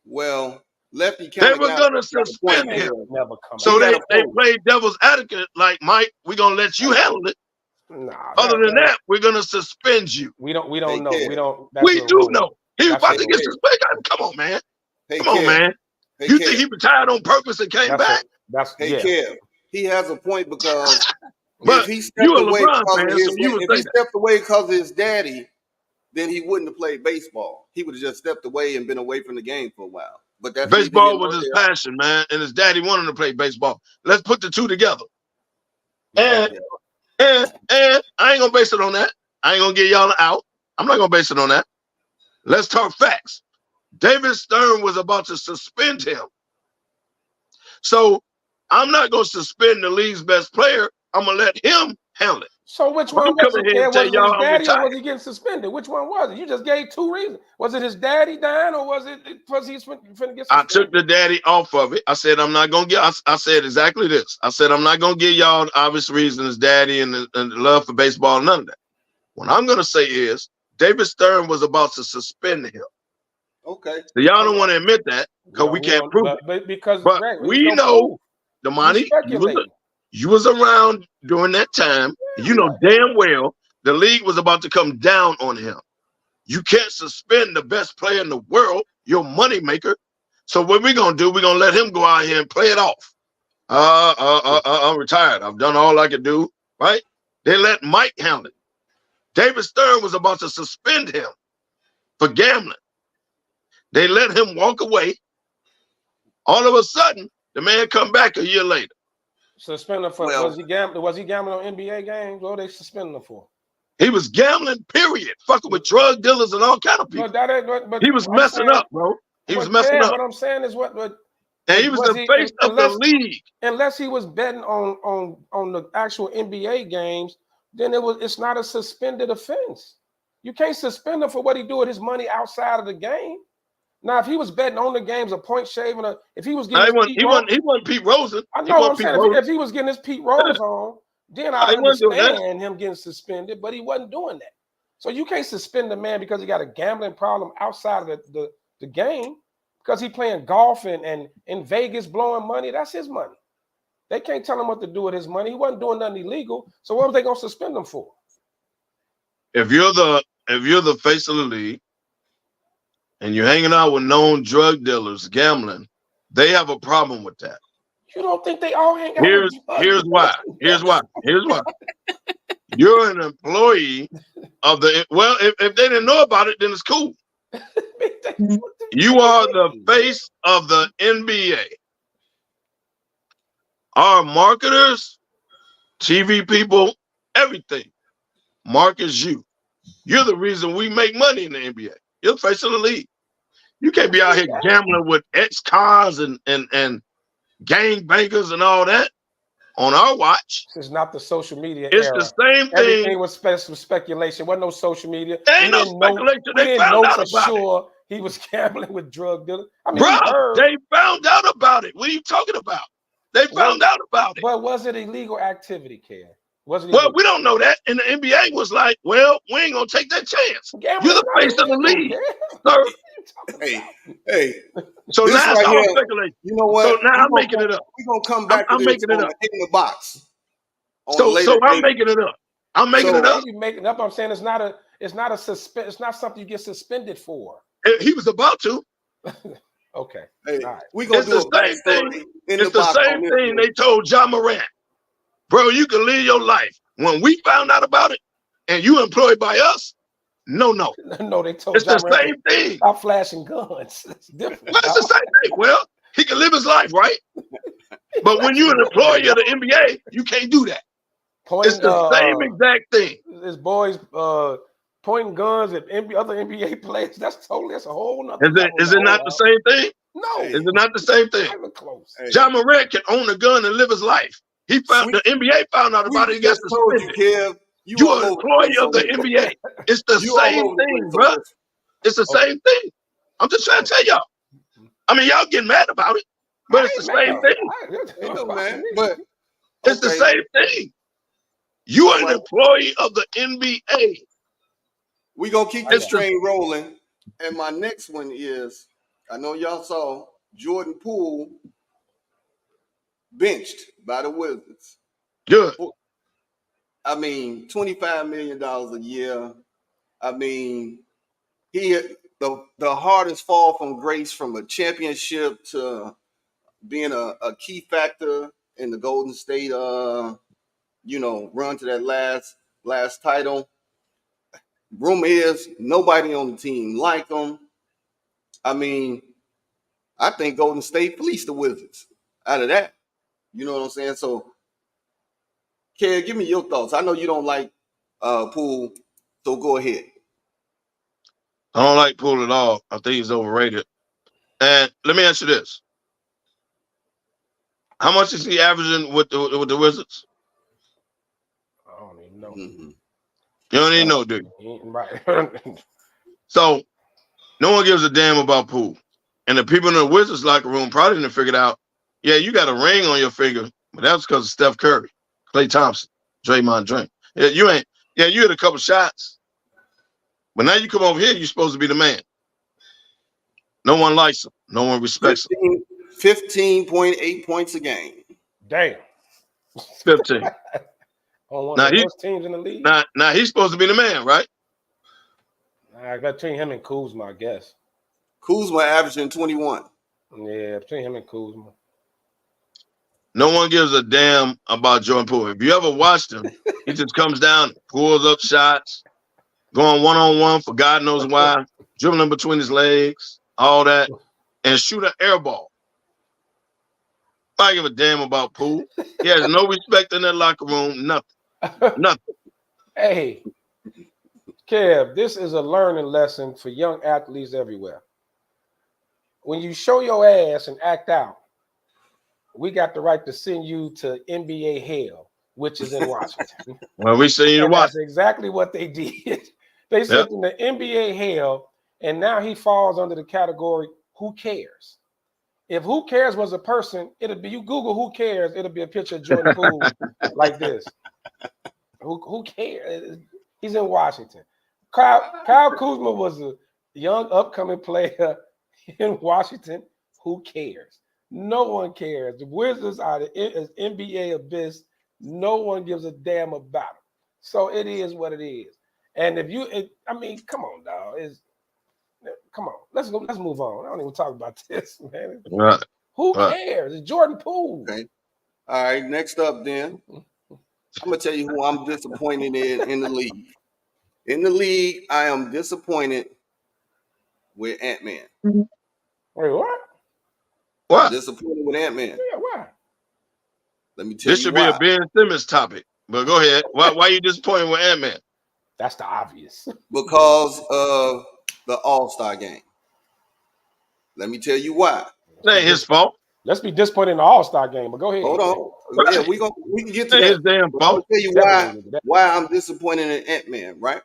Well, Lefty, they were gonna suspend him. So they played devil's advocate, like Mike. We're gonna let you handle it. Other than that, we're gonna suspend you. We don't know. We do know. He was about to get suspended. Come on, man. Come on, man. You think he retired on purpose and came back? Kev, he has a point because if he stepped away because of his daddy, then he wouldn't have played baseball. He would have just stepped away and been away from the game for a while. But that's baseball was his passion, man, and his daddy wanted to play baseball. Let's put the two together. And I ain't gonna base it on that. I ain't gonna get y'all out. I'm not gonna base it on that. Let's talk facts. David Stern was about to suspend him. So I'm not gonna suspend the league's best player. I'm gonna let him handle it. So which one was it? Was it his daddy or was he getting suspended? Which one was it? You just gave two reasons. Was it his daddy dying or was he finna get suspended? I took the daddy off of it. I said I'm not gonna get. I said exactly this. I said I'm not gonna give y'all the obvious reasons, daddy and the love for baseball, none of that. What I'm gonna say is David Stern was about to suspend him. Okay. So y'all don't want to admit that because we can't prove it. But Greg, we know, Damani, you was around during that time. You know damn well the league was about to come down on him. You can't suspend the best player in the world, your money maker. So what we're gonna do, we're gonna let him go out here and play it off. I'm retired. I've done all I could do, right? They let Mike handle it. David Stern was about to suspend him for gambling. They let him walk away. All of a sudden, the man come back a year later. Suspended for was he gambling on NBA games? What are they suspending him for? He was gambling, period. Fucking with drug dealers and all kind of people. He was messing up, bro. He was messing up. What I'm saying is what and he was the face of the league. Unless he was betting on the actual NBA games then it's not a suspended offense. You can't suspend him for what he do with his money outside of the game. Now, if he was betting on the games, a point shaving, if he was getting he wasn't Pete Rosen. I know what I'm saying. If he was getting his Pete Rose on, then I understand him getting suspended, but he wasn't doing that. So you can't suspend the man because he got a gambling problem outside of the game because he playing golf and in Vegas blowing money. That's his money. They can't tell him what to do with his money. He wasn't doing nothing illegal. So what was they going to suspend him for? If you're the face of the league and you're hanging out with known drug dealers gambling, they have a problem with that. You don't think they all hang out? Here's why. You're an employee of if they didn't know about it, then it's cool. You are the face of the NBA. Our marketers, TV people, everything markets you. You're the reason we make money in the NBA. You're the face of the league. You can't be out here gambling with ex-cons and gang bangers and all that on our watch. This is not the social media It's era. the same thing. Everything was speculation. Wasn't no social media. Ain't no speculation. They found out about it. He was gambling with drug dealers. I mean, bro, they found out about it. What are you talking about? They found out about it. But was it illegal activity, Ken? Well, we don't know that. And the NBA was like, well, we ain't going to take that chance. You're the face of the league. Hey. So now it's all speculation. You know what? So now I'm making it up. We're going to come back I'm making it up. In the box. So I'm making it up. I'm making it up. You making up. I'm saying it's not something you get suspended for. He was about to. Okay. Hey, all right. We're going to do the same thing. It's the same thing they told Ja Morant. Bro, you can live your life. When we found out about it and you employed by us, no, they told it's the same thing. Stop flashing guns. It's different. Well, it's the same thing. Well, he can live his life, right? But when you're an employee of the NBA, you can't do that. It's the same exact thing. His boys pointing guns at other NBA players. That's a whole nother. Is it not the same thing? No. Is it not the same thing? Not even close. Ja Morant can own a gun and live his life. The NBA found out about it. He got suspended. You are an employee of the NBA. It's the same thing, bro. It's the same thing. I'm just trying to tell y'all. I mean, y'all getting mad about it, but it's the same thing. But it's the same thing. You are an employee of the NBA. We're going to keep this train rolling. And my next one is, I know y'all saw Jordan Poole benched by the Wizards. Good. I mean, $25 million a year. I mean, he the hardest fall from grace from a championship to being a key factor in the Golden State run to that last title. Rumor is nobody on the team like him. I mean, I think Golden State fleeced the Wizards out of that. You know what I'm saying? So, Kev, give me your thoughts. I know you don't like Poole, so go ahead. I don't like Poole at all. I think he's overrated. And let me ask you this. How much is he averaging with the Wizards? I don't even know. Mm-hmm. You don't even know, do you? Right. So, no one gives a damn about Poole. And the people in the Wizards locker room probably didn't figure it out. Yeah, you got a ring on your finger, but that's because of Steph Curry, Klay Thompson, Draymond Green. Yeah, you hit a couple shots. But now you come over here, you're supposed to be the man. No one likes him. No one respects him. 15.8 points a game. Damn. 15. On one of the worst teams in the league. Now he's supposed to be the man, right? I got between him and Kuzma, I guess. Kuzma averaging 21. Yeah, between him and Kuzma. No one gives a damn about Jordan Poole. If you ever watched him, he just comes down, pulls up shots, going one-on-one for God knows why, dribbling between his legs, all that, and shoot an air ball. I don't give a damn about Poole. He has no respect in that locker room, nothing. Hey, Kev, this is a learning lesson for young athletes everywhere. When you show your ass and act out, we got the right to send you to NBA hell. which is in Washington. Well, we seen you And watch. that's exactly what they did. They sent him to NBA hell, and now he falls under the category who cares. If who cares was a person, it'll be, you Google who cares, it'll be a picture of Jordan Poole like this. Who cares? He's in Washington. Kyle Kuzma was a young upcoming player in Washington. Who cares? No one cares. The Wizards are the NBA abyss. No one gives a damn about them. So it is what it is. And if you, I mean, come on, dog. Come on. Let's move on. I don't even talk about this, man. Right. Who cares? It's Jordan Poole. Okay. All right. Next up, then, I'm gonna tell you who I'm disappointed in the league. In the league, I am disappointed with Ant-Man. Wait, what? What? Disappointed with Ant-Man. Yeah, why? Let me tell This you should why. be a Ben Simmons topic. But go ahead. Why you disappointed with Ant-Man? That's the obvious. Because of the All-Star game. Let me tell you why. It ain't his fault. Let's be disappointed in the All-Star game, but go ahead. Hold on. Right. Yeah, we can get to It ain't his that. damn But I'm fault. gonna tell you why I'm disappointed in Ant-Man, right?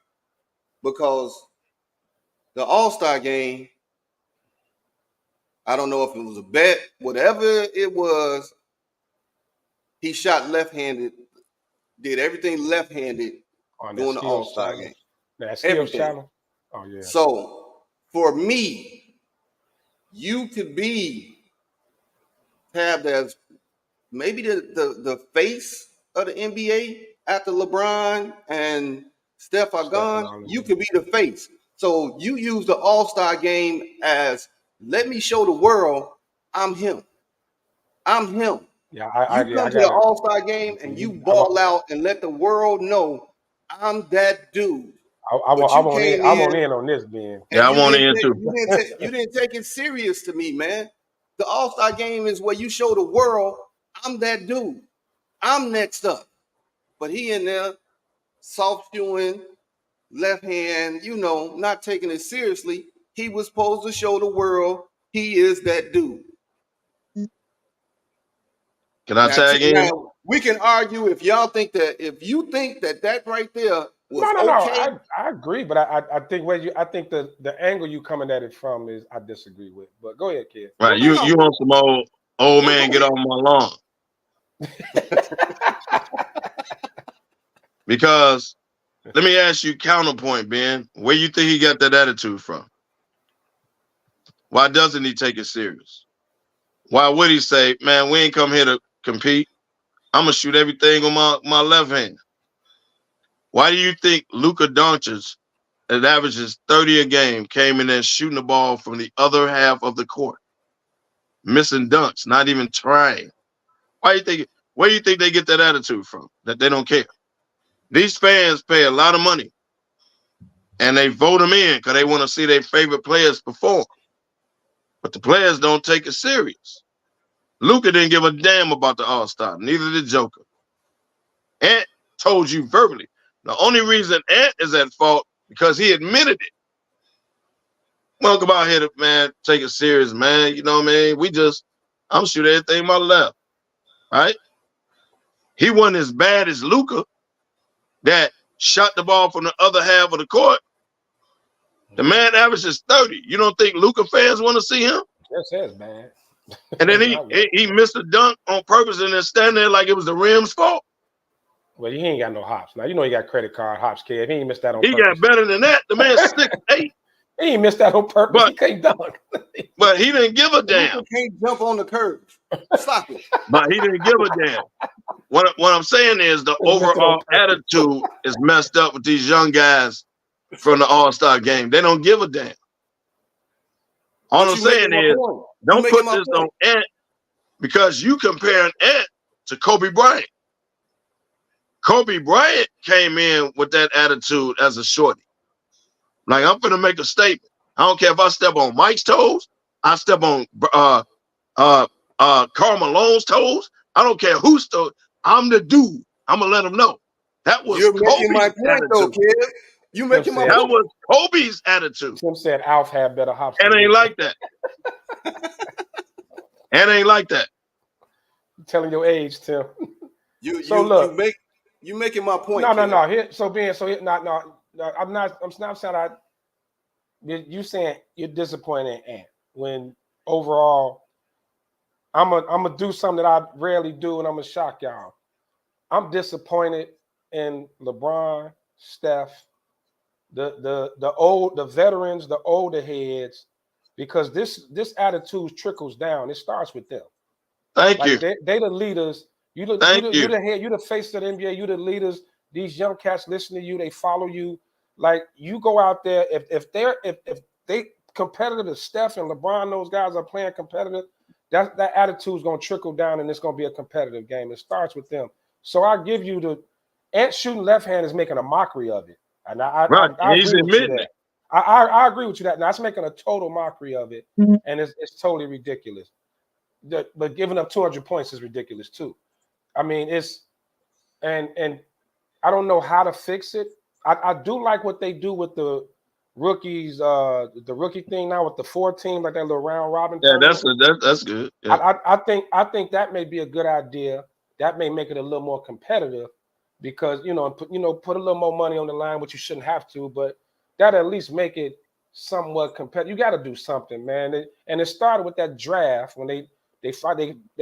Because the All-Star game, I don't know if it was a bet, whatever it was, he shot left-handed, did everything left-handed during the All-Star game. That skills challenge? Oh, yeah. So, for me, you could be tabbed as maybe the face of the NBA after LeBron and Steph are gone. You could be the face. So you use the All-Star game as, let me show the world I'm him. I'm him. Yeah, you come to the All-Star game and you ball out and let the world know I'm that dude. I want in on this, Ben. Yeah, I want in too. You didn't take it serious to me, man. The All-Star game is where you show the world I'm that dude. I'm next up. But he in there soft shoeing, left hand, not taking it seriously. He was supposed to show the world he is that dude. Can I tag in? Now, we can argue if you think that right there was okay. No. I agree, but I think the angle you coming at it from is I disagree with. But go ahead, kid. Right, you want some old man get off my lawn. Because let me ask you counterpoint, Ben. Where you think he got that attitude from? Why doesn't he take it serious? Why would he say, man, we ain't come here to compete. I'm going to shoot everything on my left hand. Why do you think Luka Doncic, that averages 30 a game, came in there shooting the ball from the other half of the court? Missing dunks, not even trying. Where do you think they get that attitude from? That they don't care? These fans pay a lot of money and they vote them in because they want to see their favorite players perform. But the players don't take it serious. Luka didn't give a damn about the All-Star, neither did Joker. Ant told you verbally. The only reason Ant is at fault because he admitted it. Welcome out here, man. Take it serious, man. You know what I mean? I'm shooting everything my left. Right? He wasn't as bad as Luka that shot the ball from the other half of the court. The man averages 30. You don't think Luka fans want to see him? Yes, that's bad. And then he missed a dunk on purpose and then stand there like it was the rim's fault. Well, he ain't got no hops. Now, he got credit card hops, kid. He ain't missed that on purpose. He got better than that. The man's 6'8". He ain't missed that on purpose. He can't dunk. But he didn't give a damn. He can't jump on the curve. Stop it. But he didn't give a damn. What I'm saying is the overall attitude is messed up with these young guys from the All-Star game. They don't give a damn. All I'm saying is, don't put this on Ant because you comparing Ant to Kobe Bryant. Kobe Bryant came in with that attitude as a shorty. Like, I'm going to make a statement. I don't care if I step on Mike's toes. I step on Karl Malone's toes. I don't care whose toes. I'm the dude. I'm going to let them know. That was Kobe's my point, attitude. though, kid. You making my point. That was Kobe's attitude. Tim said Alf had better hops. And ain't like that. And ain't like that. You're telling your age, Tim. You So you look, you making my point, no. Ken. Here, no. I'm not saying you saying you're disappointed in Ant when overall I'm gonna do something that I rarely do, and I'm gonna shock y'all. I'm disappointed in LeBron, Steph, the veterans, the older heads, because this attitude trickles down. It starts with them. Thank Like you. they the leaders. You Thank you. the head. You the face of the NBA. You the leaders. These young cats listen to you. They follow you. Like you go out there. If they competitive as Steph and LeBron, those guys are playing competitive. That attitude is gonna trickle down, and it's gonna be a competitive game. It starts with them. So I give you the Ant shooting left hand is making a mockery of it, and Right. I He's agree with you admitting there. it. I agree with you that. Now it's making a total mockery of it, and it's totally ridiculous. But giving up 200 points is ridiculous too. I mean, it's and I don't know how to fix it. I do like what they do with the rookies, the rookie thing now with the 4 teams, like that little round robin Yeah, tournament. that's good. Yeah. I think that may be a good idea. That may make it a little more competitive because put a little more money on the line, which you shouldn't have to, but that at least make it somewhat competitive. You got to do something, man. And it started with that draft when they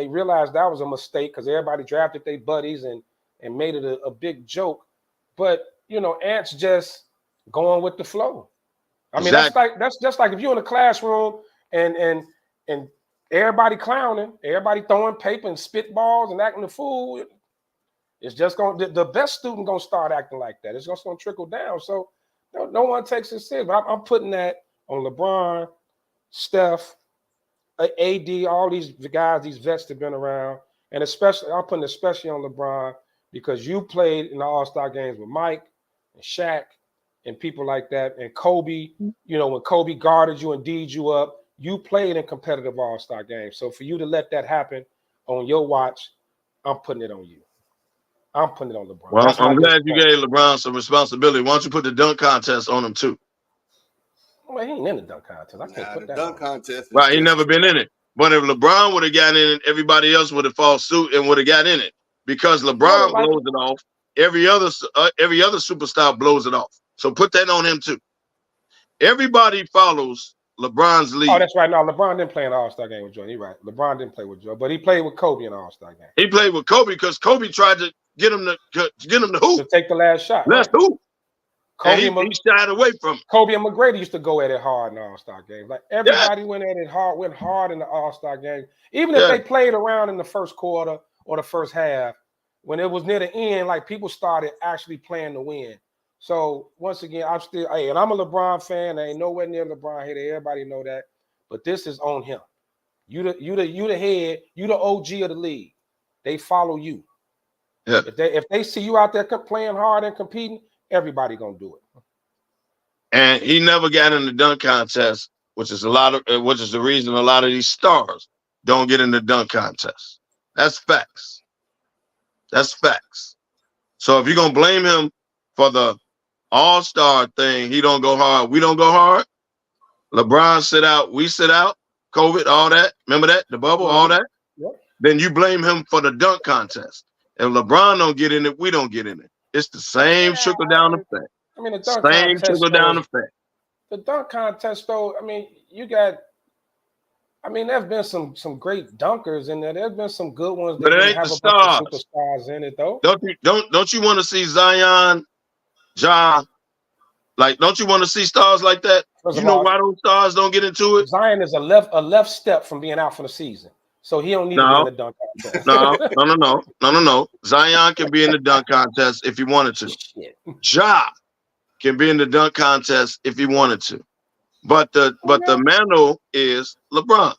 realized that was a mistake because everybody drafted their buddies and made it a big joke. But Ant's just going with the flow. I mean, Exactly. that's just like if you're in a classroom and everybody clowning, everybody throwing paper and spitballs and acting the fool. It's just going the best student gonna start acting like that. It's just gonna trickle down. So no one takes it serious. But I'm putting that on LeBron, Steph, AD, all these guys, these vets that have been around, and especially I'm putting especially on LeBron because you played in the All-Star games with Mike and Shaq and people like that, and Kobe. When Kobe guarded you and D'd you up, you played in competitive All-Star games. So for you to let that happen on your watch, I'm putting it on you. I'm putting it on LeBron. Well, That's my I'm glad you disappointment. gave LeBron some responsibility. Why don't you put the dunk contest on him too? Well, he ain't in the dunk contest. I can't Nah, the put that dunk on. contest is Right, he never just been in it. But if LeBron would have gotten in it, everybody else would have followed suit and would have got in it because More than LeBron likely. blows it off. Every other superstar blows it off. So put that on him too. Everybody follows LeBron's Oh, lead. that's right. No, LeBron didn't play in the All-Star game with Jordan. You're right. LeBron didn't play with Jordan, but he played with Kobe in the All-Star game. He played with Kobe because Kobe tried to get him to hoop. To take the last shot. Let's Right. hoop. And Kobe he shied away from it. Kobe and McGrady used to go at it hard in the All-Star game. Like Yeah, everybody went hard in the All-Star game. Even if yeah. they played around in the first quarter or the first half, when it was near the end, like people started actually playing to win. So once again, and I'm a LeBron fan. I ain't nowhere near LeBron here. Everybody know that. But this is on him. You the head, you the OG of the league. They follow you. Yeah. If they see you out there playing hard and competing, everybody gonna do it. And he never got in the dunk contest, which is the reason a lot of these stars don't get in the dunk contest. That's facts. That's facts. So if you're gonna blame him for the All-Star thing, he don't go hard, we don't go hard. LeBron sit out, we sit out, COVID, all that. Remember that? The bubble, all that. Yep. Then you blame him for the dunk contest. If LeBron don't get in it, we don't get in it. It's the same trickle down effect. I mean, the dunk Same contest trickle down effect. The dunk contest, though, I mean, there's been some great dunkers in there. There's been some good ones that But it didn't ain't have the a bunch of stars. superstars in it, though. Don't you want to see Zion, Ja? Like, don't you want to see stars like that? First You of know all, why those stars don't get into it? Zion is a left step from being out for the season, so he don't need to be in the dunk contest. No. Zion can be in the dunk contest if he wanted to. Shit. Ja can be in the dunk contest if he wanted to. But the mantle is LeBron.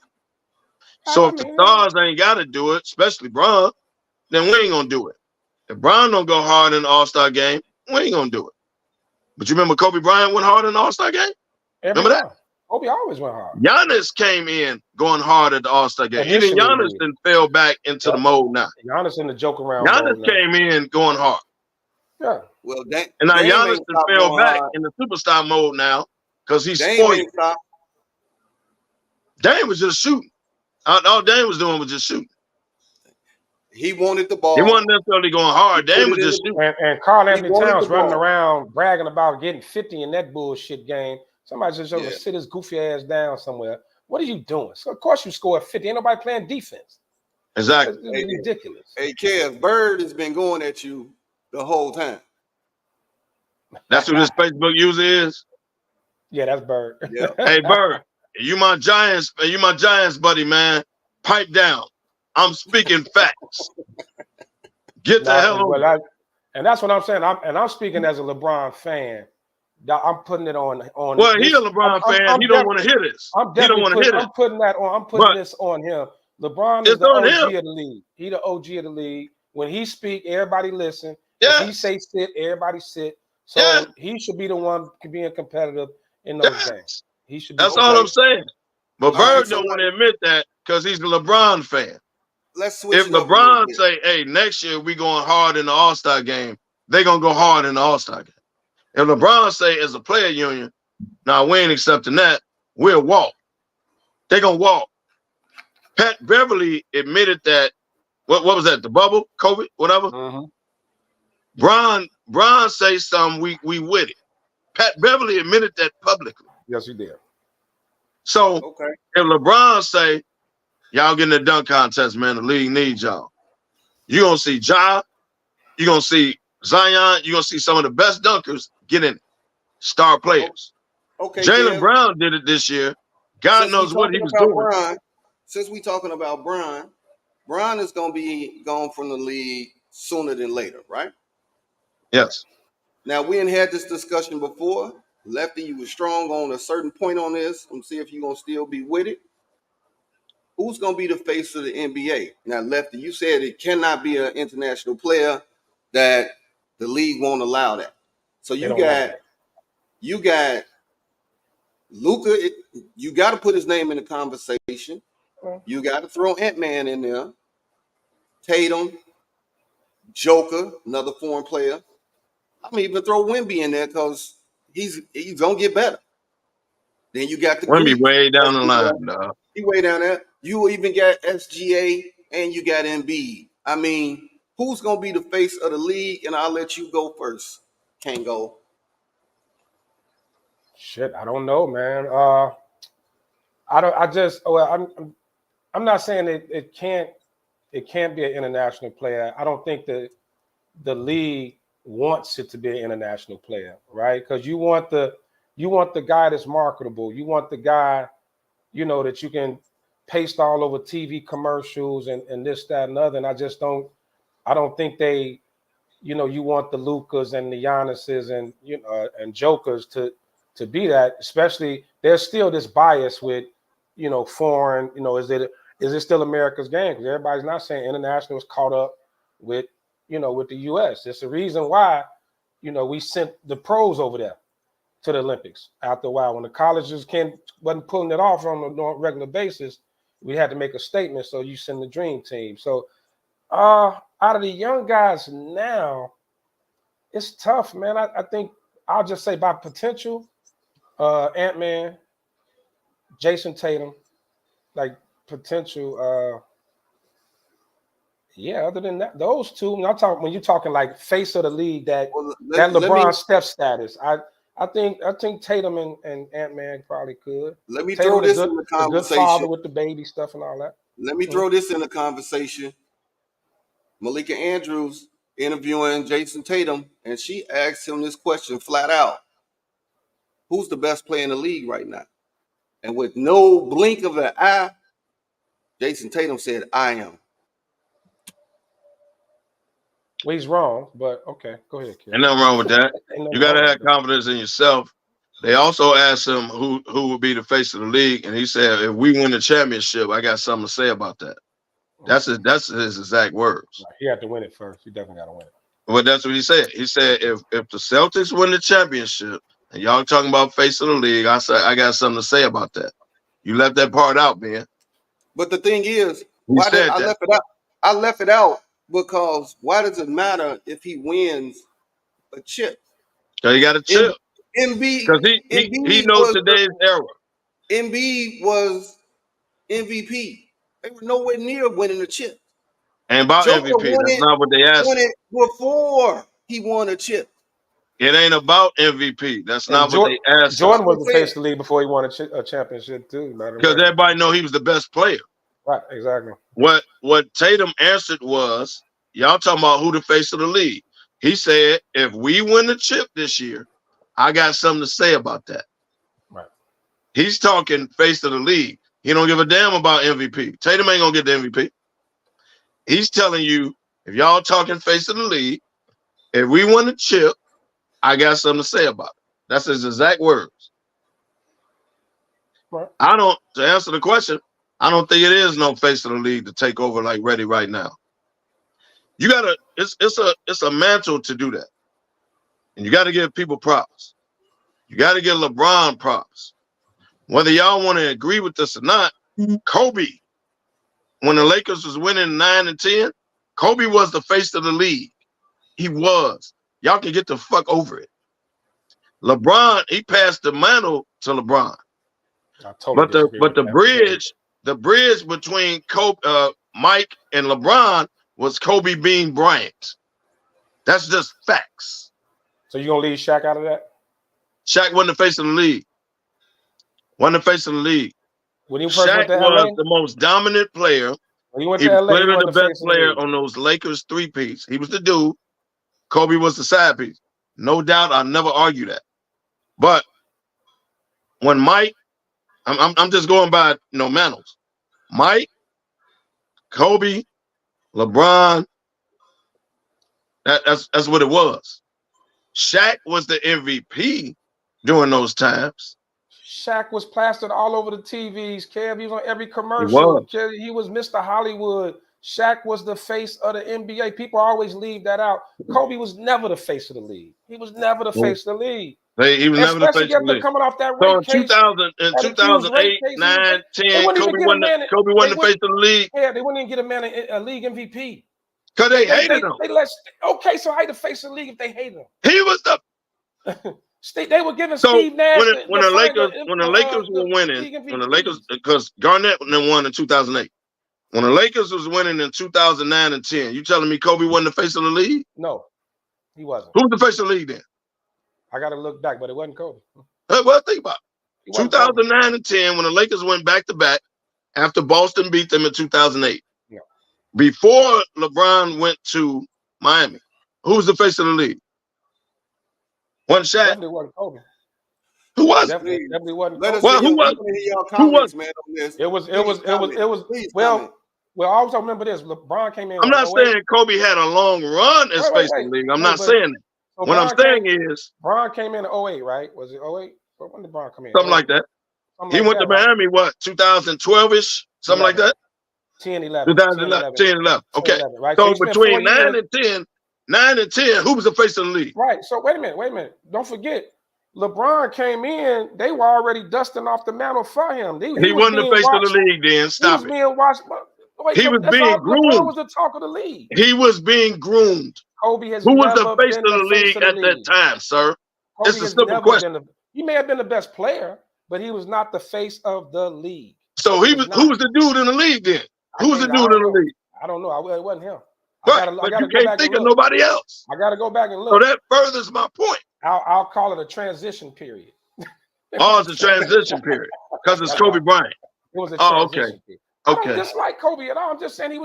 So if the stars ain't got to do it, especially Bron, then we ain't gonna do it. If Bron don't go hard in the All-Star game, we ain't gonna do it. But you remember Kobe Bryant went hard in the All-Star game? Remember that? Kobe always went hard. Giannis came in going hard at the All-Star game. Even Giannis then fell back into the mode now. Giannis in the joke around Giannis mode came in going hard. Yeah. Well, and now Giannis fell back in the superstar mode now because he's spoiled. Dame was just shooting. All Dame was doing was just shooting. He wanted the ball. He wasn't necessarily going hard. Dame was just shooting. And Carl Anthony wanted Towns the running ball. around bragging about getting 50 in that bullshit game. Somebody just Yeah. sit his goofy ass down somewhere. What are you doing? So of course you score 50. Ain't nobody playing defense. Exactly. It's ridiculous. Hey, Kev, Bird has been going at you the whole time. That's who this Facebook user is. Yeah, that's Bird. Yeah. Hey, Bird, you my Giants buddy, man. Pipe down. I'm speaking facts. Get the hell over. And that's what I'm saying. I'm speaking as a LeBron fan. I'm putting it on. Well, he's a LeBron fan. He don't want to hear this. He don't want to hear this. I'm putting that on. I'm putting this on him. LeBron is the OG of the league. He the OG of the league. When he speak, everybody listen. Yeah. If he say sit, everybody sit. So he should be the one being competitive in those games. He should be. That's all I'm saying. But Bird don't want to admit that because he's a LeBron fan. Let's switch. If LeBron say, hey, next year we going hard in the All-Star game, they're going to go hard in the All-Star game. If LeBron say as a player union, now we ain't accepting that, we'll walk. They're going to walk. Pat Beverly admitted that, what was that, the bubble, COVID, whatever? Bron say something, we with it. Pat Beverly admitted that publicly. Yes, he did. So if LeBron say, y'all getting the dunk contest, man, the league needs y'all. You're going to see Ja, you're going to see Zion, you're going to see some of the best dunkers get in it. Star players. Okay. Jaylen Brown did it this year. God knows what he was doing. Since we talking about Bron is going to be gone from the league sooner than later, right? Yes. Now, we ain't had this discussion before. Lefty, you were strong on a certain point on this. I'm see if you're going to still be with it. Who's going to be the face of the NBA? Now, Lefty, you said it cannot be an international player, that the league won't allow that. So you got Luka. You got to put his name in the conversation. You got to throw Ant-Man in there. Tatum, Joker, another foreign player. I'm gonna even throw Wemby in there because he's gonna get better. Then you got the Wemby way down the line, dog. He way down there. You even got SGA and you got Embiid. I mean, who's gonna be the face of the league? And I'll let you go first. Can't go. Shit, I don't know, man. I'm not saying it can't be an international player. I don't think that the league wants it to be an international player, right? Because you want the guy that's marketable. You want the guy, that you can paste all over TV commercials and this, that, and other. And I don't think they, you want the Lukas and the Giannis's and and Jokers to be that. Especially there's still this bias with foreign. Is it still America's game? Because everybody's not saying international is caught up with with the U.S. It's the reason why we sent the pros over there to the Olympics after a while. When the colleges wasn't pulling it off on a regular basis, we had to make a statement. So you send the dream team. So out of the young guys now, it's tough, man. I think I'll just say by potential, Ant-Man, Jason Tatum, like potential. Other than that, those two. When you're talking like face of the league, that LeBron step status. I think Tatum and Ant-Man probably could. Let me throw this in the conversation. A good father with the baby stuff and all that. Let me throw this in the conversation. Malika Andrews interviewing Jason Tatum, and she asked him this question flat out: who's the best player in the league right now? And with no blink of an eye, Jason Tatum said, "I am." Well, he's wrong, but okay, go ahead, kid. Ain't nothing wrong with that. You got to have confidence in yourself. They also asked him who would be the face of the league, and he said, if we win the championship, I got something to say about that. That's his exact words. He had to win it first. He definitely got to win it. Well, that's what he said. He said, if the Celtics win the championship, and y'all talking about face of the league, I said, I got something to say about that. You left that part out, man. But the thing is, why did I left it out? I left it out because why does it matter if he wins a chip? So he got a chip. Embiid, because he knows today's era. Embiid was MVP. They were nowhere near winning the chip. Ain't about Jordan MVP. won That's it, not what they asked. won it before he won a chip. It ain't about MVP. That's And not what they asked. Jordan was the saying. face of the league before he won a championship too. Because everybody know he was the best player. Right, exactly. What Tatum answered was, y'all talking about who the face of the league. He said, if we win the chip this year, I got something to say about that. Right. He's talking face of the league. He don't give a damn about MVP. Tatum ain't gonna get the MVP. He's telling you, if y'all talking face of the league, if we win the chip, I got something to say about it. That's his exact words. Right. To answer the question, I don't think it is no face of the league to take over like Ready right now. You gotta, it's a mantle to do that. And you gotta give people props. You gotta give LeBron props. Whether y'all want to agree with this or not, Kobe, when the Lakers was winning 9 and 10, Kobe was the face of the league. He was. Y'all can get the fuck over it. LeBron, he passed the mantle to LeBron. Totally but the bridge between Mike and LeBron was Kobe being Bryant. That's just facts. So you gonna leave Shaq out of that? Shaq wasn't the face of the league. Wasn't the face of the league. When he first Shaq went to was LA? the most dominant player. When he went He to was LA, he literally was the best player on those Lakers three-piece. He was the dude. Kobe was the side piece. No doubt, I'll never argue that. But when Mike, I'm just going by mantles. Mike, Kobe, LeBron, that's what it was. Shaq was the MVP during those times. Shaq was plastered all over the TVs. Kev, he was on every commercial. He was Mr. Hollywood. Shaq was the face of the NBA. People always leave that out. Kobe was never the face of the league. He was never the face of the league. He was never the face of the league. Coming off that So rape in case. 2008, 9, 10, Kobe wasn't the face of the league. Yeah, they wouldn't even get a man a league MVP. Because they hated him. Okay, so how the face of the league if they hated him? He was the they were giving Steve Nash when the Lakers were winning, because Garnett won in 2008. When the Lakers was winning in 2009 and 10, you telling me Kobe wasn't the face of the league? No, he wasn't. Who was the face of the league then? I got to look back, but it wasn't Kobe. Well, think about it. 2009 and 10, when the Lakers went back-to-back after Boston beat them in 2008. Yeah. Before LeBron went to Miami, who was the face of the league? Wasn't Shaq? Definitely wasn't Kobe. Who was? Definitely wasn't. Who was? It was. Well, I also remember this. LeBron came in. I'm not saying Kobe had a long run as face of the league. I'm not saying that. So what I'm saying is, Bron came in 08, right? Was it 08? When did Bron come in? Something like that. He went to Miami, what, 2012-ish? Something like that? 10, 11. 2011. 10, 11. Okay. 11, right? So between 9 and 10, who was the face of the league? Right. So wait a minute. Don't forget, LeBron came in, they were already dusting off the mantle for him. He wasn't the face of the league then. Stop it. He was being watched. He was being groomed. LeBron was the talk of the league. He was being groomed. Kobe has Who was the face of the league at that time, sir? It's a simple question. He may have been the best player, but he was not the face of the league. So who was the dude in the league then? Who was the dude in the league? I don't know. It wasn't him. But you can't think of nobody else. I got to go back and look. So that furthers my point. I'll call it a transition period. Oh, it's a transition period because it's Kobe Bryant. It was a transition period. I don't dislike Kobe at all. I'm just saying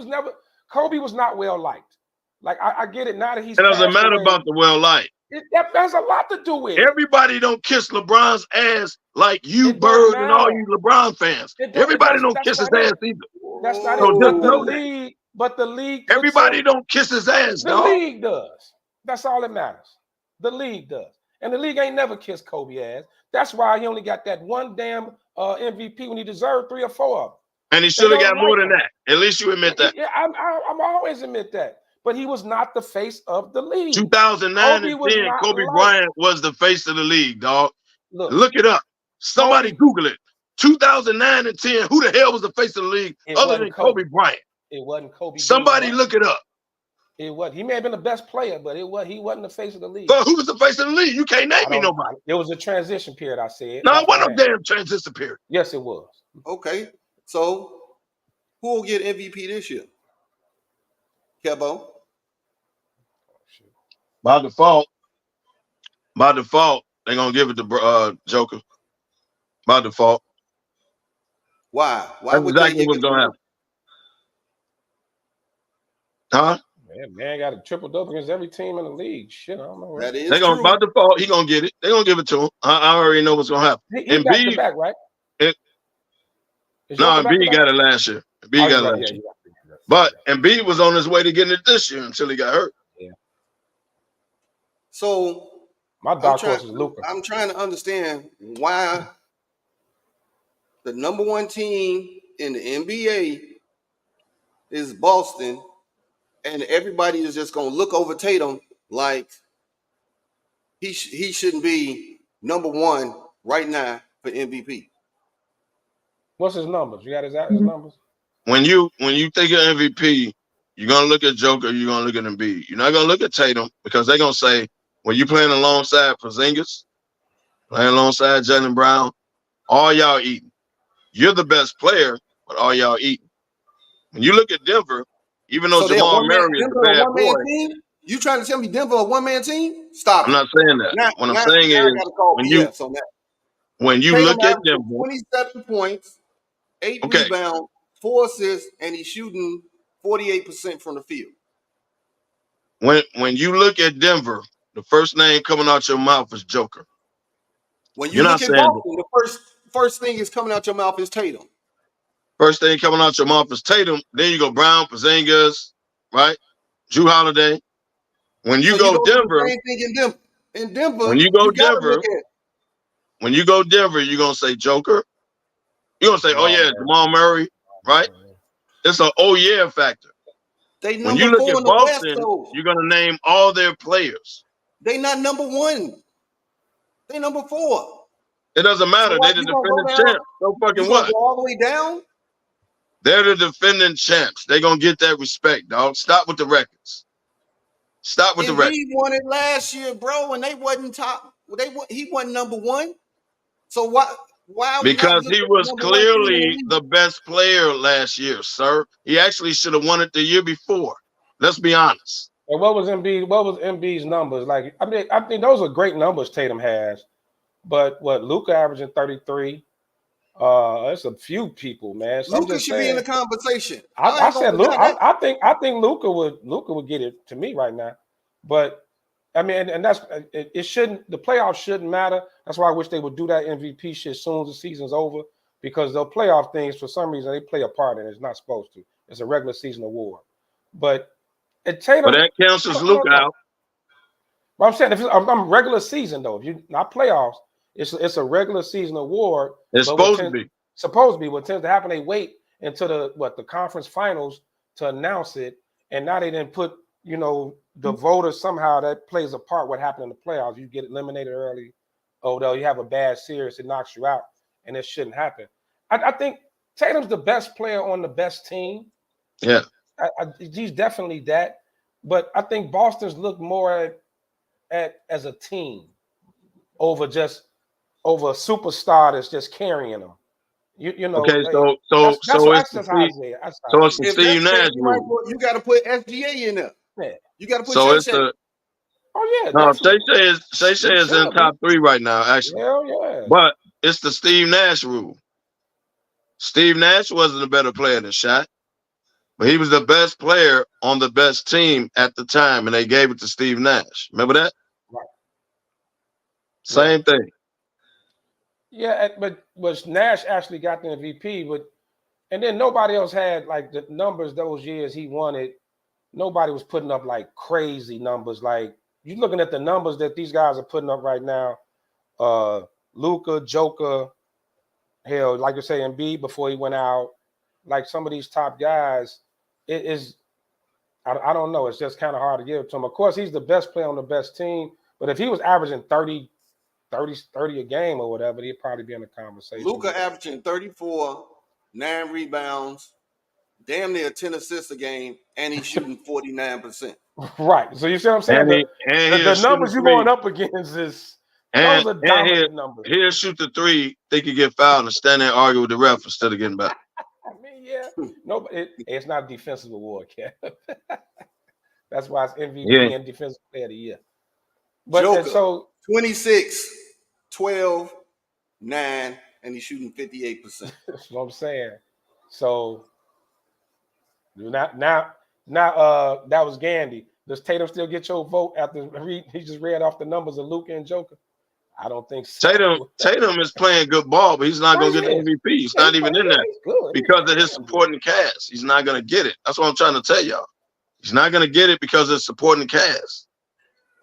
Kobe was not well liked. Like I get it now that he's. It doesn't matter about the well liked. That has a lot to do with it. Everybody don't kiss LeBron's ass like you, Bird, and all you LeBron fans. Everybody don't kiss his ass either. That's not it. But the league. Everybody don't kiss his ass, dog. The league does. That's all that matters. The league does. And the league ain't never kissed Kobe ass. That's why he only got that one damn MVP when he deserved 3 or 4 of them. And he should have got more than that. At least you admit that. Yeah, I'm always admit that. But he was not the face of the league. 2009 and 10, Kobe Bryant was the face of the league, dog. Look it up. Somebody Google it. 2009 and 10, who the hell was the face of the league other than Kobe Bryant? It wasn't Kobe. Somebody look it up. It was. He may have been the best player, but he wasn't the face of the league. But who was the face of the league? You can't name me nobody. It was a transition period, I said. No, it wasn't no damn transition period. Yes, it was. Okay. So who will get MVP this year? Kebo. By default, they're gonna give it to Joker. By default. Why? Why That's would they exactly give what's it gonna to happen. Huh? Man got a triple double against every team in the league. Shit, I don't know. That is They're gonna true. by default, he gonna get it. They're gonna give it to him. I already know what's gonna happen. He back to back, right? Embiid got it last year. Embiid got it last year. But Embiid was on his way to getting it this year until he got hurt. Yeah. So my dark horse is Luka. I'm trying to understand why the number one team in the NBA is Boston, and everybody is just gonna look over Tatum like he shouldn't be number one right now for MVP. What's his numbers? You got his numbers? When you think of MVP, you're gonna look at Joker, you're gonna look at Embiid. You're not gonna look at Tatum because they're gonna say, when you playing alongside Porzingis, playing alongside Jaylen Brown, all y'all eating. You're the best player, but all y'all eating. When you look at Denver, even though Jamal Murray is a bad boy, team? You trying to tell me Denver a one-man team? Stop. I'm not saying that. What I'm saying is when you Tatum look at Denver, 27 points, 8 okay, rebounds, 4 assists, and he's shooting 48% from the field. When you look at Denver, the first name coming out your mouth is Joker. When you look at Boston, the first thing is coming out your mouth is Tatum. First thing coming out your mouth is Tatum. Then you go Brown, Porzingis, right? Drew Holiday. When you go Denver, same thing in Denver. When you go Denver, you're gonna say Joker. You're gonna say, oh yeah, Jamal Murray, right? It's an oh yeah factor. When you look at Boston, you're gonna name all their players. They not number one. They number 4. It doesn't matter. They're the defending champs. No fucking what? Go all the way down? They're the defending champs. They're gonna get that respect, dog. Stop with the records. Stop with the records. He won it last year, bro, and they wasn't top. He wasn't number one. So why? Because he was clearly the best player last year, sir. He actually should have won it the year before. Let's be honest. And what was Embiid's numbers? Like, I mean, I think those are great numbers Tatum has. But what Luka averaging 33? It's a few people, man. So Luka should be in the conversation. I said Luka. I think Luka would get it to me right now. But I mean, and that's it shouldn't, the playoffs shouldn't matter. That's why I wish they would do that MVP shit soon as the season's over, because they'll playoff things for some reason they play a part in it. It's not supposed to. It's a regular season award. But Tatum, but that counts as Luka out. But I'm saying if I'm regular season though, if you not playoffs, it's a regular season award. It's supposed to be. Supposed to be. What tends to happen, they wait until the conference finals to announce it, and now they didn't put, you know, the voters somehow that plays a part what happened in the playoffs. You get eliminated early. Oh, though you have a bad series, it knocks you out, and it shouldn't happen. I think Tatum's the best player on the best team. Yeah, he's definitely that. But I think Boston's looked more at as a team over a superstar that's just carrying them. You know. Okay, so it's the Steve Nash rule. You got to put SGA in there. Yeah. You got to put. So it's the. Oh yeah. No, Shay Shay is in top 3 right now, actually. Hell yeah. But it's the Steve Nash rule. Steve Nash wasn't a better player than Shaq, but he was the best player on the best team at the time, and they gave it to Steve Nash. Remember that? Right. Same thing. Yeah, but Nash actually got the MVP, and then nobody else had like the numbers those years he won it. Nobody was putting up like crazy numbers. Like you're looking at the numbers that these guys are putting up right now. Luka, Joker, hell, like you say, Embiid before he went out. Like some of these top guys, it is. I don't know. It's just kind of hard to give it to him. Of course, he's the best player on the best team. But if he was averaging 30 a game or whatever, he'd probably be in the conversation. Luka averaging 34, 9 rebounds, damn near 10 assists a game, and he's shooting 49%. Right. So you see what I'm saying? The numbers you're going up against those are dominant numbers. He'll shoot the 3, think he get fouled, and stand there and argue with the ref instead of getting back. I mean, yeah. No, it's not a defensive award, Kev. That's why it's MVP and Defensive Player of the Year. But Joker, so 26, 12, 9, and he's shooting 58%. that's what I'm saying. So now that was Gandy. Does Tatum still get your vote after he just read off the numbers of Luka and Joker? I don't think so. Tatum is playing good ball, but he's not going to get the MVP. He's not even in there because of his supporting cast. He's not going to get it. That's what I'm trying to tell y'all. He's not going to get it because of supporting cast.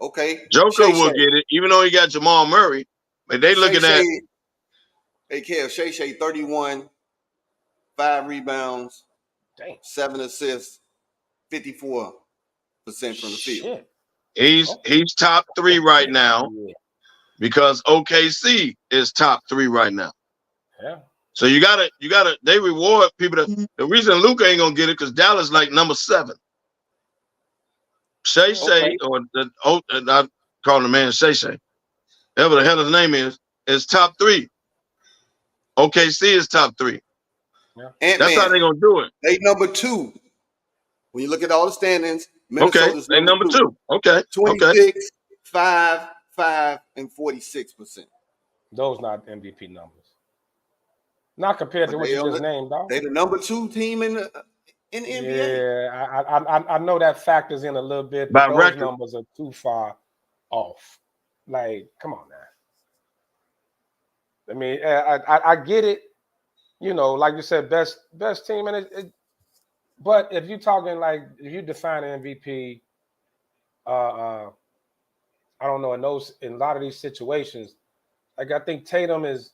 Okay. Joker will get it, even though he got Jamal Murray. But they looking at. Hey, Kev, Shay, 31, 5 rebounds, 7 assists, 54% from the field. He's top 3 right now because OKC is top 3 right now. Yeah. So you gotta they reward people that the reason Luka ain't gonna get it because Dallas like number 7. Shay or I call the man Shay. Whatever the hell his name is top 3. OKC is top 3. Yeah. That's how they're gonna do it. They number 2. When you look at all the standings, Minnesota's they number 2. Okay. 26, 5, and 46%. Those not MVP numbers. Not compared to what you just named, dog. They the number 2 team in the NBA. Yeah, I know that factors in a little bit, but those numbers are too far off. Like, come on now. I mean, I get it. You know, like you said, best team, and but if you're talking like if you define an MVP, I don't know in a lot of these situations, like I think Tatum is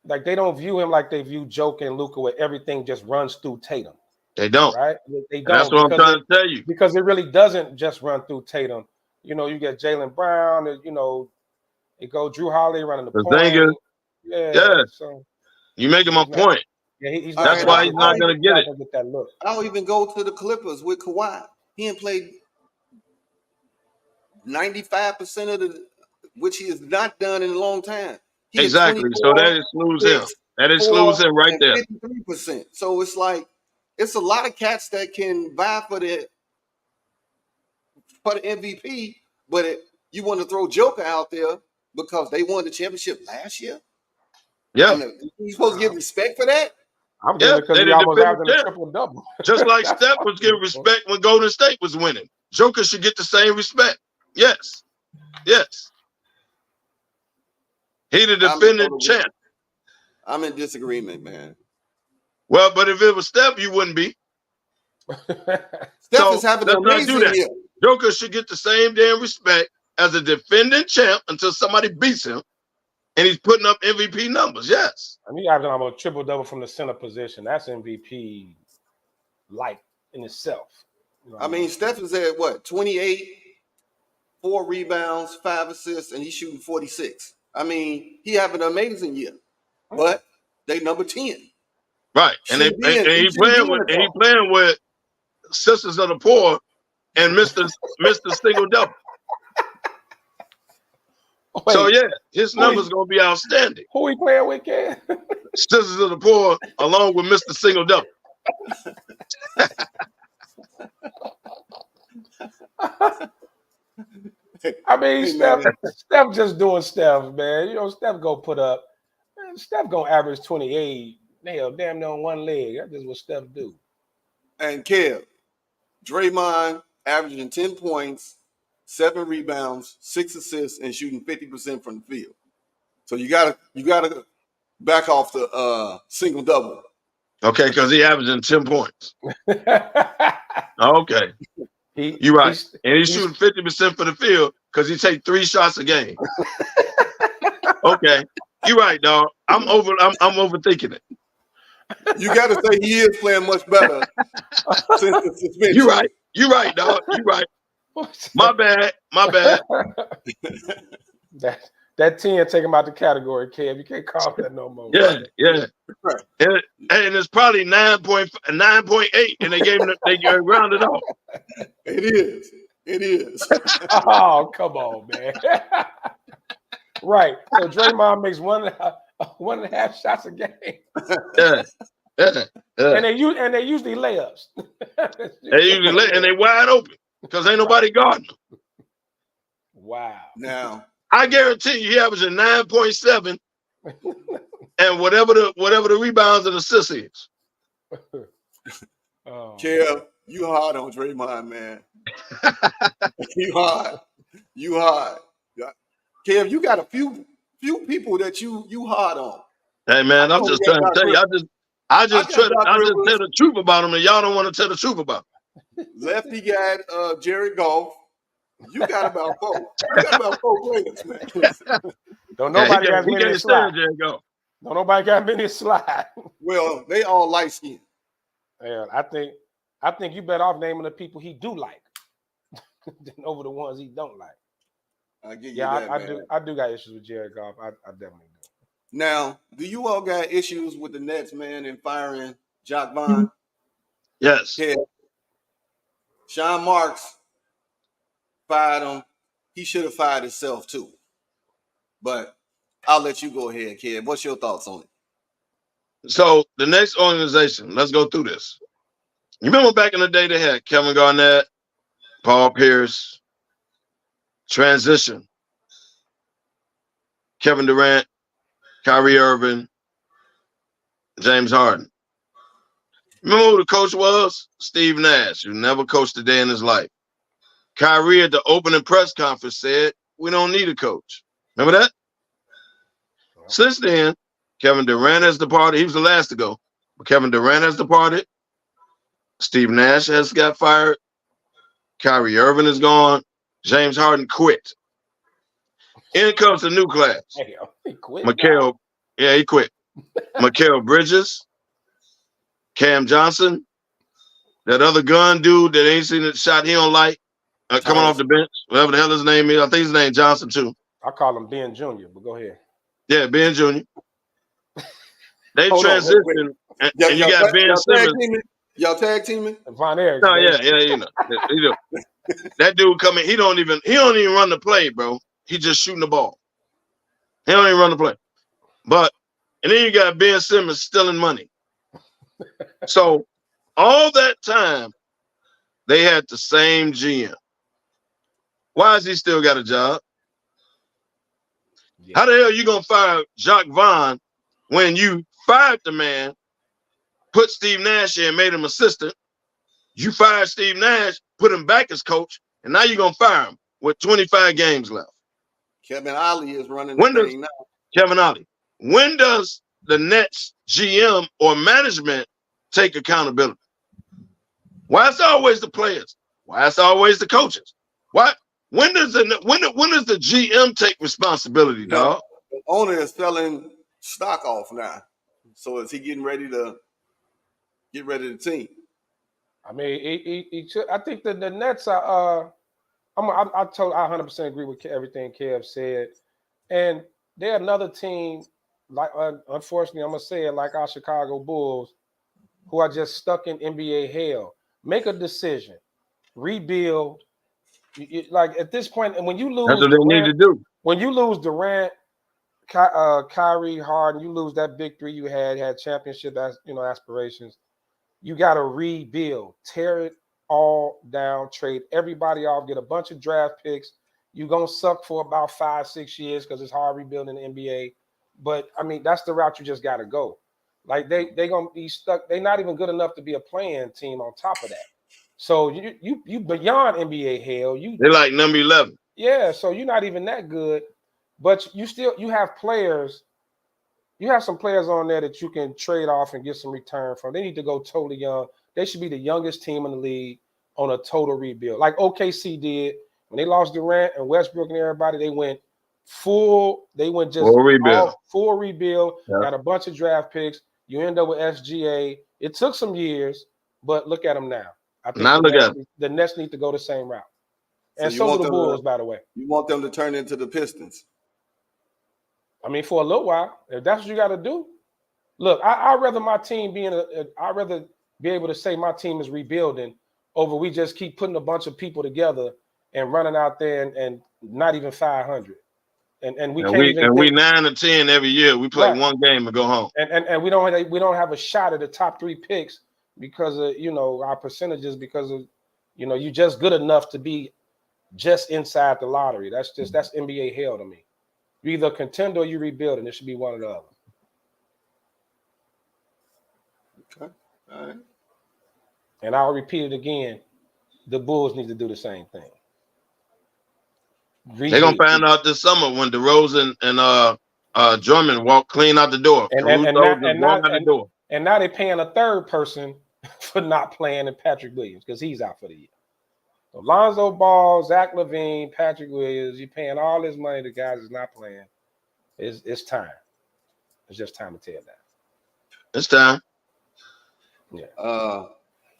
like they don't view him like they view Joker and Luka, where everything just runs through Tatum. They don't, right? They don't. That's what I'm trying to tell you because it really doesn't just run through Tatum. You know, you get Jaylen Brown. You know, it go Drew Holiday running the point. Yeah. So you making my point. Yeah, that's why he's not going to get it. Get that look. I'll even go to the Clippers with Kawhi. He ain't played 95% of which he has not done in a long time. Exactly. So that excludes him. That excludes him right there. 53%. So it's like it's a lot of cats that can vie for the MVP, but you want to throw Joker out there because they won the championship last year. Yeah, you supposed to get respect for that. I'm getting because he almost having a triple-double. Just like Steph was getting respect when Golden State was winning. Joker should get the same respect. Yes. He the defending champ. I'm in disagreement, man. Well, but if it was Steph, you wouldn't be. Steph is having an amazing year. Joker should get the same damn respect as a defending champ until somebody beats him. And he's putting up MVP numbers, yes. I mean, having a triple-double from the center position. That's MVP like in itself. You know I mean, Steph is at what? 28, 4 rebounds, 5 assists, and he's shooting 46. I mean, he having an amazing year. But they number 10. Right. And he playing with Sisters of the Poor and Mr. Single Double. Wait, so yeah, his numbers gonna be outstanding. Who he playing with, Ken? Sisters of the Poor, along with Mr. Single Double. I mean, Steph just doing Steph, man. You know, Steph gonna average 28. Damn near on one leg. That's just what Steph do. And Kev, Draymond averaging 10 points. 7 rebounds, 6 assists, and shooting 50% from the field. So you gotta back off the single double. Okay, because he averaging 10 points. Okay, you're right, and he's shooting 50% for the field because he take 3 shots a game. Okay, you're right, dog. I'm overthinking it. You got to say he is playing much better since the suspension. You're right, dog. You're right. My bad. That 10 take him out the category, Kev. You can't call that no more. Yeah. And it's probably 9.8, and they rounded off. It is. Oh, come on, man. Right. So Draymond makes 1.5 shots a game. Yeah. And they usually layups. And they wide open. because ain't nobody guarding him. Wow. Now, I guarantee you he averaging 9.7 and whatever the rebounds and assists is. Kev, you hard on Draymond, man. You hard. You hard. Kev, you got a few people that you hard on. Hey man, I'm just trying to tell you. I just tell the truth about him, and y'all don't want to tell the truth about him. Lefty got Jared Goff. You got about 4. You got about 4 players, man. Don't nobody got many slide. Don't nobody got many slide. Well, they all light skinned. Yeah, I think you better off naming the people he do like than over the ones he don't like. I get you that, man. I do got issues with Jared Goff. I definitely do. Now, do you all got issues with the Nets, man, in firing Jacques Vaughn? Yes. Yeah. Sean Marks fired him. He should have fired himself too. But I'll let you go ahead, kid. What's your thoughts on it? So the next organization, let's go through this. You remember back in the day they had Kevin Garnett, Paul Pierce, transition, Kevin Durant, Kyrie Irving, James Harden. Remember who the coach was? Steve Nash, who never coached a day in his life. Kyrie at the opening press conference said, we don't need a coach. Remember that? Since then, Kevin Durant has departed. He was the last to go. But Kevin Durant has departed. Steve Nash has got fired. Kyrie Irving is gone. James Harden quit. In comes the new class. He quit. He quit. Mikal Bridges, Cam Johnson, that other gun dude that ain't seen the shot he don't like, coming off the bench, whatever the hell his name is. I think his name Johnson too. I call him Ben Jr., but go ahead. Yeah, Ben Jr. They transitioned, and you got Ben Simmons. Y'all tag teaming? Von Erich. No, yeah, you know. That dude coming, he don't even run the play, bro. He just shooting the ball. He don't even run the play. But and then you got Ben Simmons stealing money. So all that time, they had the same GM. Why has he still got a job? Yeah. How the hell are you gonna fire Jacques Vaughn when you fired the man, put Steve Nash in, made him assistant? You fired Steve Nash, put him back as coach, and now you're gonna fire him with 25 games left. Kevin Ollie is running the thing now. Kevin Ollie. When does the Nets GM or management take accountability? Why is it always the players? Why is it always the coaches? Why? When does the GM take responsibility, dog? The owner is selling stock off now. So is he getting ready to get rid of the team? I mean, he should. I think that the Nets are. I 100% agree with everything Kev said, and they're another team. Like, unfortunately, I'm gonna say it, like our Chicago Bulls, who are just stuck in NBA hell. Make a decision, rebuild. Like at this point, and when you lose, that's what they need to do. When you lose Durant, Kyrie, Harden, you lose that big three you had championship, aspirations. You got to rebuild, tear it all down, trade everybody off, get a bunch of draft picks. You're gonna suck for about 5-6 years because it's hard rebuilding the NBA. But I mean, that's the route you just got to go. Like they gonna be stuck. They're not even good enough to be a playing team on top of that. So you beyond NBA hell. They're like number 11. Yeah, so you're not even that good, but you have players. You have some players on there that you can trade off and get some return from. They need to go totally young. They should be the youngest team in the league on a total rebuild, like OKC did when they lost Durant and Westbrook and everybody. They went full. They went just full rebuild. Yeah. Got a bunch of draft picks. You end up with SGA. It took some years, but look at them now. I think the Nets need to go the same route. And so do the Bulls, by the way. You want them to turn into the Pistons? I mean, for a little while, if that's what you got to do. Look, I'd rather my team I'd rather be able to say my team is rebuilding over we just keep putting a bunch of people together and running out there and not even 500. And we can't we 9 or 10 every year. We play one game and go home. And we don't have a shot at the top 3 picks because of our percentages, because of You know, you're just good enough to be just inside the lottery. That's NBA hell to me. You either contend or you rebuild, and it should be one or the other. Okay. All right. And I'll repeat it again. The Bulls need to do the same thing. They're gonna find out this summer when DeRozan and Drummond walk clean out the door. And now they're paying a third person for not playing in Patrick Williams because he's out for the year. So Lonzo Ball, Zach LaVine, Patrick Williams, you're paying all this money to guys that's not playing. It's time. It's just time to tear down. It's time. Yeah.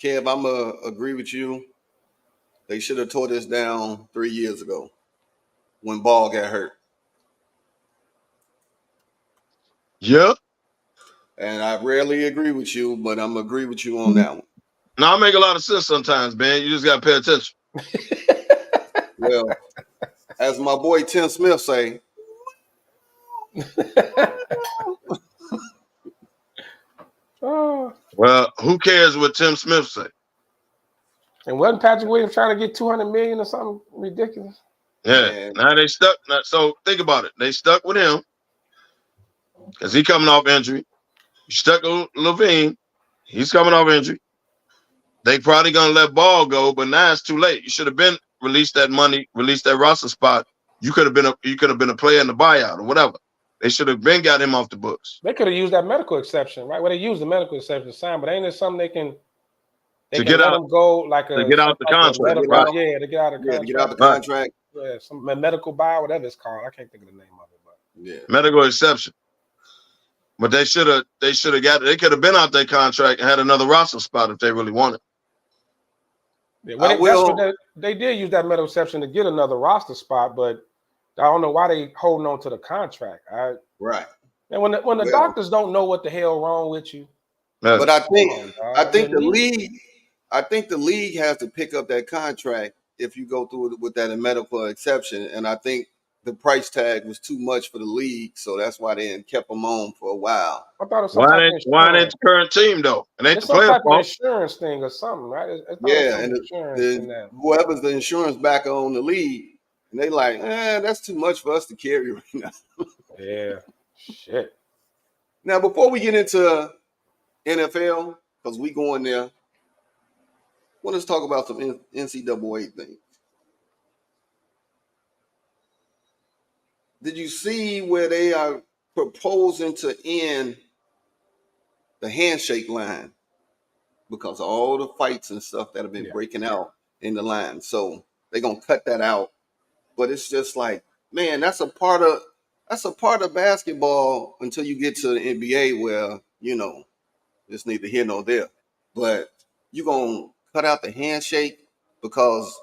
Kev, I'm gonna agree with you. They should have tore this down 3 years ago when Ball got hurt. Yeah. And I rarely agree with you, but I'm gonna agree with you on that one. No, I make a lot of sense sometimes, man. You just gotta pay attention. Well, as my boy Tim Smith say, well, who cares what Tim Smith say? And wasn't Patrick Williams trying to get $200 million or something ridiculous? Yeah. Man. Now they stuck. So think about it. They stuck with him because he coming off injury. You stuck with LaVine. He's coming off injury. They probably gonna let Ball go, but now it's too late. You should have been released that money, released that roster spot. You could have been a player in the buyout or whatever. They should have been got him off the books. They could have used that medical exception, right? Well, they used the medical exception to sign, but ain't there something they can to get out, let them go like to get out the contract, right? Yeah, to get out of the contract. To get out the contract. Yeah, some medical buy, whatever it's called. I can't think of the name of it, but yeah, medical exception. But they should have got it. They could have been out their contract and had another roster spot if they really wanted. Yeah, they did use that medical exception to get another roster spot, but I don't know why they holding on to the contract. Right. And when the doctors don't know what the hell wrong with you. But I think the league has to pick up that contract if you go through it with that medical exception. And I think the price tag was too much for the league, so that's why they kept them on for a while. I thought it was why ain't the current team though? It ain't it's the some player type fault. of insurance thing or something, right? Yeah, and whoever's the insurance backer on the league, and they like, that's too much for us to carry right now. Yeah, shit. Now, before we get into NFL, because we going there, let's talk about some NCAA things. Did you see where they are proposing to end the handshake line because of all the fights and stuff that have been breaking out in the line? So they're gonna cut that out. But it's just like, man, that's a part of basketball until you get to the NBA where, it's neither here nor there. But you're gonna cut out the handshake because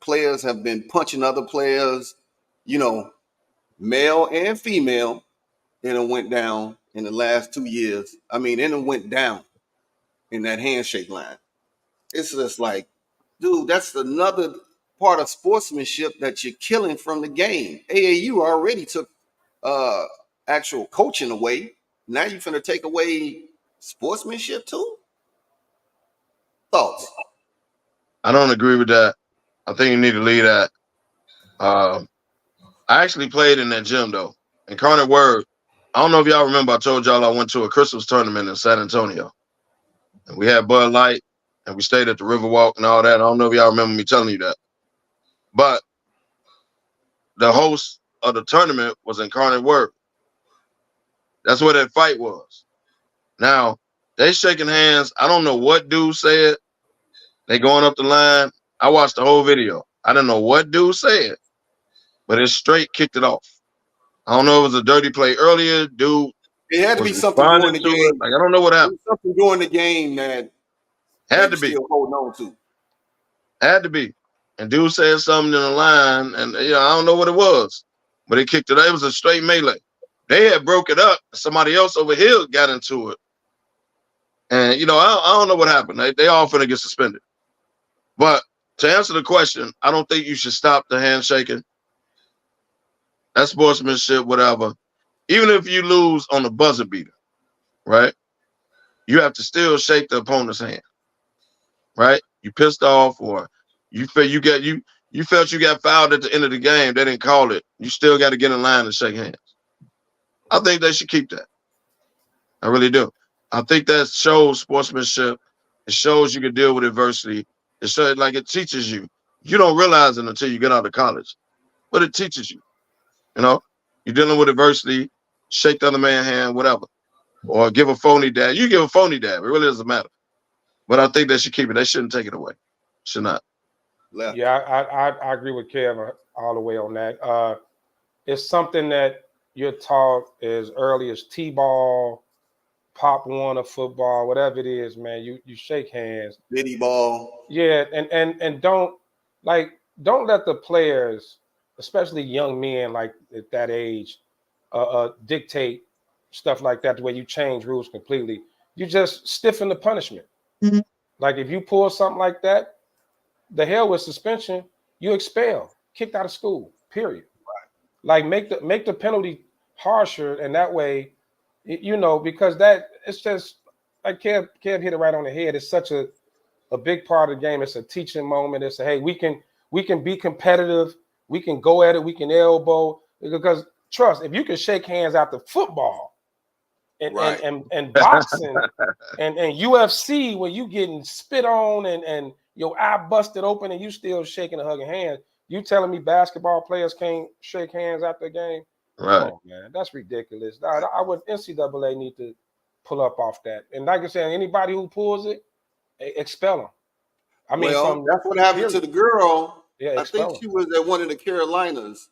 players have been punching other players, male and female, and it went down in the last 2 years. I mean, and it went down in that handshake line. It's just like, dude, that's another part of sportsmanship that you're killing from the game. AAU already took actual coaching away. Now you're finna take away sportsmanship too? Thoughts? I don't agree with that. I think you need to leave that. I actually played in that gym though. Incarnate Word. I don't know if y'all remember, I told y'all I went to a Christmas tournament in San Antonio. And we had Bud Light and we stayed at the Riverwalk and all that. I don't know if y'all remember me telling you that. But the host of the tournament was Incarnate Word. That's where that fight was. Now, they shaking hands. I don't know what dude said. They going up the line. I watched the whole video. I don't know what dude said, but it straight kicked it off. I don't know if it was a dirty play earlier. Dude, it had to be something during the game. Like, I don't know what happened. Something during the game that had to be still holding on to. Had to be. And dude said something in the line, and I don't know what it was, but it kicked it. It was a straight melee. They had broke it up. Somebody else over here got into it, and I don't know what happened. They all finna get suspended. But to answer the question, I don't think you should stop the handshaking. That's sportsmanship, whatever. Even if you lose on the buzzer beater, right? You have to still shake the opponent's hand, right? you pissed off, or you felt you got fouled at the end of the game, they didn't call it. You still got to get in line and shake hands. I think they should keep that. I really do. I think that shows sportsmanship. It shows you can deal with adversity. It shows, like, it teaches you. You don't realize it until you get out of college, but it teaches you. You know, you're dealing with adversity, shake the other man's hand, whatever, or give a phony dab. You give a phony dab. It really doesn't matter. But I think they should keep it. They shouldn't take it away. Should not. Left. Yeah, I agree with Kevin all the way on that. It's something that you're taught as early as T-ball, Pop Warner football, whatever it is, man. You shake hands. Diddy ball. Yeah, and don't let the players, especially young men like at that age, dictate stuff like that, the way you change rules completely. You just stiffen the punishment. Mm-hmm. Like if you pull something like that, the hell with suspension, you expelled, kicked out of school, period. Right. Like make the penalty harsher, and that way, you know, because that it's just like Kev hit it right on the head. It's such a big part of the game. It's a teaching moment. It's hey, we can be competitive, we can go at it, we can elbow, because trust, if you can shake hands after football and right. and boxing and UFC when you getting spit on and your eye busted open and you still shaking and hugging hands, you telling me basketball players can't shake hands after a game? Right. Oh man, that's ridiculous. I would NCAA need to pull up off that. And like I said, anybody who pulls it, expel them. I mean, that's what happened to the girl. Yeah, I think she was at one of the Carolinas.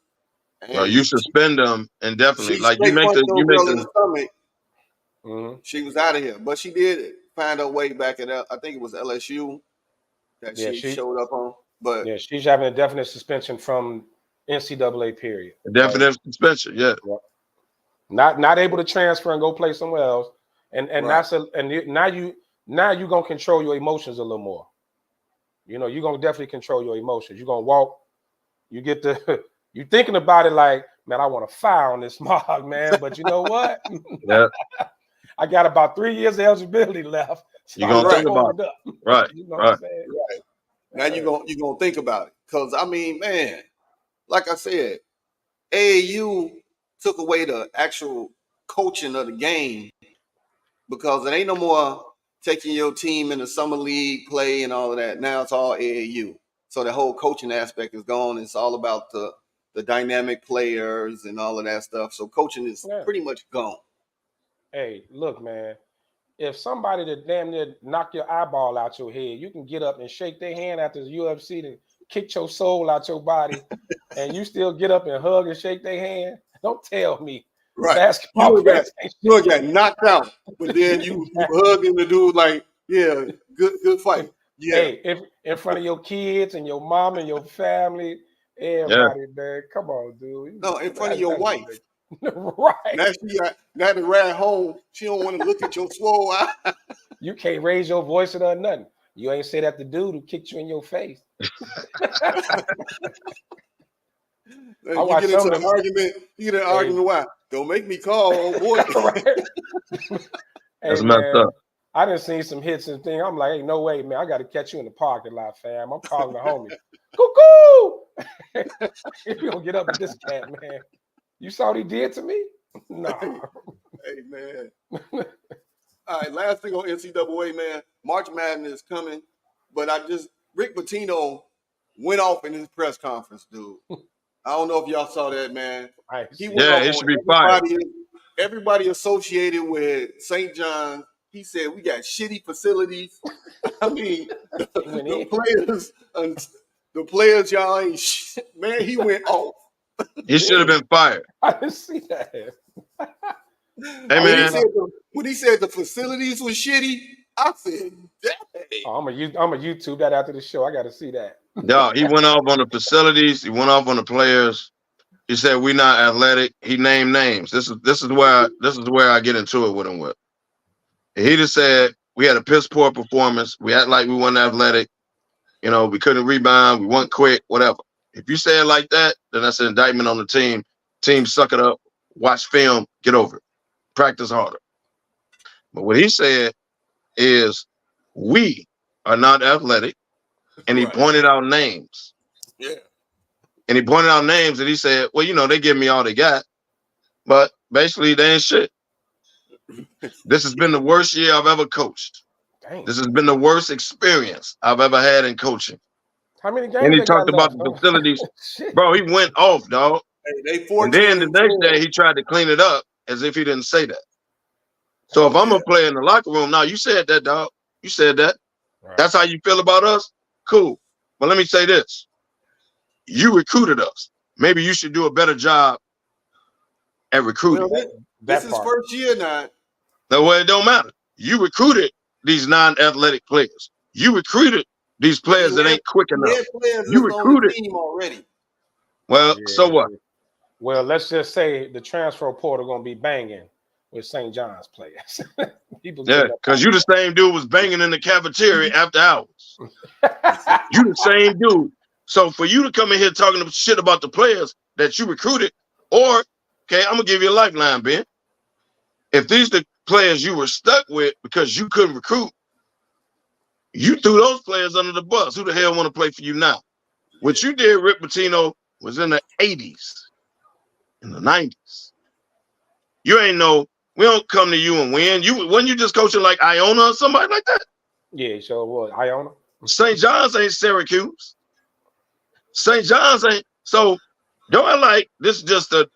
Well, you suspend them indefinitely. Like you make the in the stomach. Mm-hmm. She was out of here, but she did find her way back at I think it was LSU that she showed up on. But yeah, she's having a definite suspension from NCAA. Period. Definite suspension. Yeah. Not able to transfer and go play somewhere else, and right. now you gonna control your emotions a little more. You know, you're gonna definitely control your emotions. You're gonna walk. You get you thinking about it like, man, I want to foul on this mob, man. But you know what? Yeah. I got about 3 years of eligibility left. So you're gonna think about it. Right. You know right. what I'm saying? Right. Now you're gonna think about it. Because I mean, man, like I said, AAU took away the actual coaching of the game, because it ain't no more taking your team in the summer league play and all of that. Now it's all AAU. So the whole coaching aspect is gone. It's all about the dynamic players and all of that stuff. So coaching is pretty much gone. Hey, look, man, if somebody that damn near knock your eyeball out your head, you can get up and shake their hand after the UFC to kick your soul out your body, and you still get up and hug and shake their hand. Don't tell me. Right. Basketball you got knocked out, but then you hugging the dude like, yeah, good fight. Yeah. Hey, if in front of your kids and your mom and your family, everybody, man, come on, dude. No, in front of your wife. Right. Now to ride home, she don't want to look at your swole eye. You can't raise your voice at her nothing. You ain't say that to dude who kicked you in your face. You get into an argument. You get an argument. Why? Don't make me call, old boy. That's messed up. I done seen some hits and things. I'm like, hey, no way, man. I got to catch you in the parking lot, fam. I'm calling the homie. Cuckoo! You don't get up with this cat, man. You saw what he did to me? No. Hey, man. All right, last thing on NCAA, man. March Madness is coming, but Rick Pitino went off in his press conference, dude. I don't know if y'all saw that, man. It should be fired. Everybody associated with St. John's, he said we got shitty facilities. I mean, the players, y'all ain't shit. Man, he went off. He should have been fired. I didn't see that. Hey, man. When he said the facilities were shitty, I said, dang. Oh, I'm a YouTube that after the show. I got to see that. No, he went off on the facilities. He went off on the players. He said we're not athletic. He named names. This is where I get into it with him. He just said we had a piss poor performance. We act like we weren't athletic. You know, we couldn't rebound. We weren't quick. Whatever. If you say it like that, then that's an indictment on the team. Team, suck it up. Watch film. Get over it. Practice harder. But what he said is we are not athletic. and he pointed out names. Yeah. And he pointed out names, and he said, well, you know, they give me all they got, but basically they ain't shit. This has been the worst year I've ever coached. Dang. This has been the worst experience I've ever had in coaching. How many games? And he they talked got about left? the facilities. Bro, he went off, dog. Hey, they And then 14 the and next 10. day, he tried to clean it up as if he didn't say that. So if I'm a player in the locker room, now you said that, dog. You said that. Right. That's how you feel about us? Cool. But let me say this. You recruited us. Maybe you should do a better job at recruiting. Well, this is first year now. No way, it don't matter. You recruited these non-athletic players. You recruited these players that ain't quick enough. You recruited team already. Well, so what? Well, let's just say the transfer portal gonna be banging with St. John's players. Yeah, because you the same dude was banging in the cafeteria after hours. You the same dude. So for you to come in here talking shit about the players that you recruited, or, okay, I'm going to give you a lifeline, Ben. If these the players you were stuck with because you couldn't recruit, you threw those players under the bus. Who the hell want to play for you now? What you did, Rick Pitino, was in the 80s, in the 90s. You ain't know, we don't come to you and win. When you just coaching like Iona or somebody like that? Yeah, sure was. Iona? St. John's ain't Syracuse. St. John's ain't. So don't I like this is just the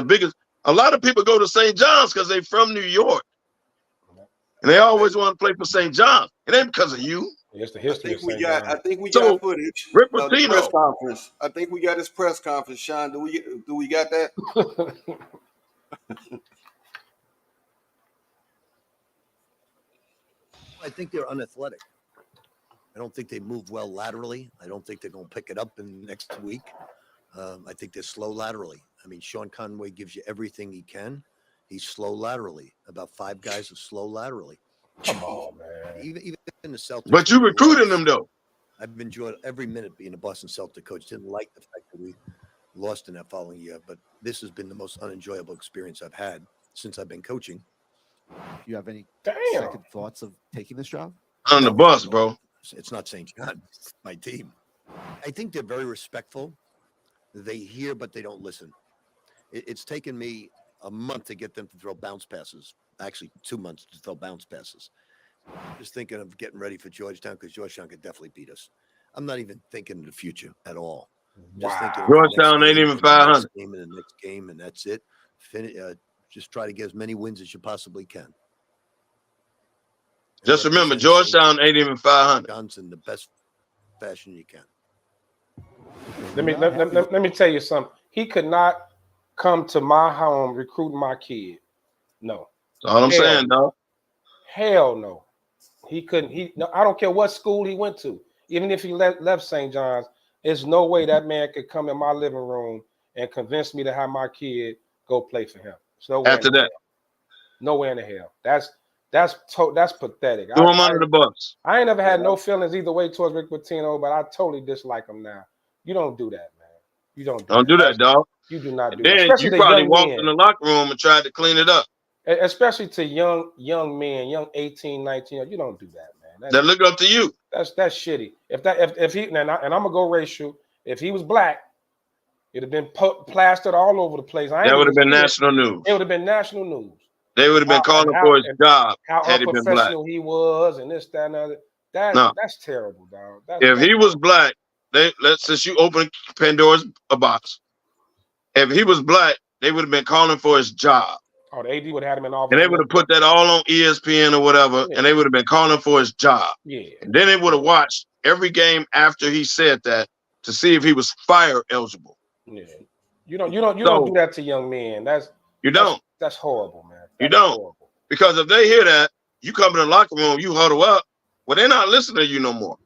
biggest. A lot of people go to St. John's because they from New York. And they always want to play for St. John's. It ain't because of you. It's the history of St. I think we got footage Rick of the Pitino. press conference. I think we got his press conference, Sean. Do we got that? I think they're unathletic. I don't think they move well laterally. I don't think they're going to pick it up in next week. I think they're slow laterally. I mean, Sean Conway gives you everything he can. He's slow laterally. About 5 guys are slow laterally. Come on, man. Even in the Celtics. But you recruiting them, though. I've enjoyed every minute being a Boston Celtic coach. Didn't like the fact that we lost in that following year, but this has been the most unenjoyable experience I've had since I've been coaching. Do you have any second thoughts of taking this job? On the bus, bro. It's not St. John. It's my team. I think they're very respectful. They hear, but they don't listen. It's taken me a month to get them to throw bounce passes. Actually, 2 months to throw bounce passes. Just thinking of getting ready for Georgetown because Georgetown could definitely beat us. I'm not even thinking of the future at all. Just thinking Georgetown ain't even 500. Game and the next game, and that's it. Just try to get as many wins as you possibly can. Just remember, Georgetown ain't even 500. Guns in the best fashion you can. Let me tell you something. He could not come to my home recruiting my kid. No. That's all I'm saying, dog. Hell no. He couldn't. No, I don't care what school he went to. Even if he left St. John's, there's no way that man could come in my living room and convince me to have my kid go play for him. So after that, nowhere in the hell. That's pathetic. Throw him under the bus. I ain't never had no feelings either way towards Rick Pitino, but I totally dislike him now. You don't do that, man. You don't do that, dog. You do not do then that. Especially you probably young walked men. in the locker room and tried to clean it up. Especially to young men, young 18, 19. You don't do that, man. That look up to you. That's shitty. If he and I'm gonna go racial. If he was black, it'd have been plastered all over the place. That would have been national news. It would have been national news. They would have been calling for his job how had he been black. unprofessional he was, and this, that, and other. That's terrible, dog. If he was black, since you opened Pandora's box, if he was black, they would have been calling for his job. Oh, the AD would have had him in office. And they would have put that all on ESPN or whatever, and they would have been calling for his job. Yeah. And then they would have watched every game after he said that to see if he was fire eligible. Yeah. You don't do that to young men. That's horrible, man. You don't. Horrible. Because if they hear that, you come in the locker room, you huddle up, well, they're not listening to you no more.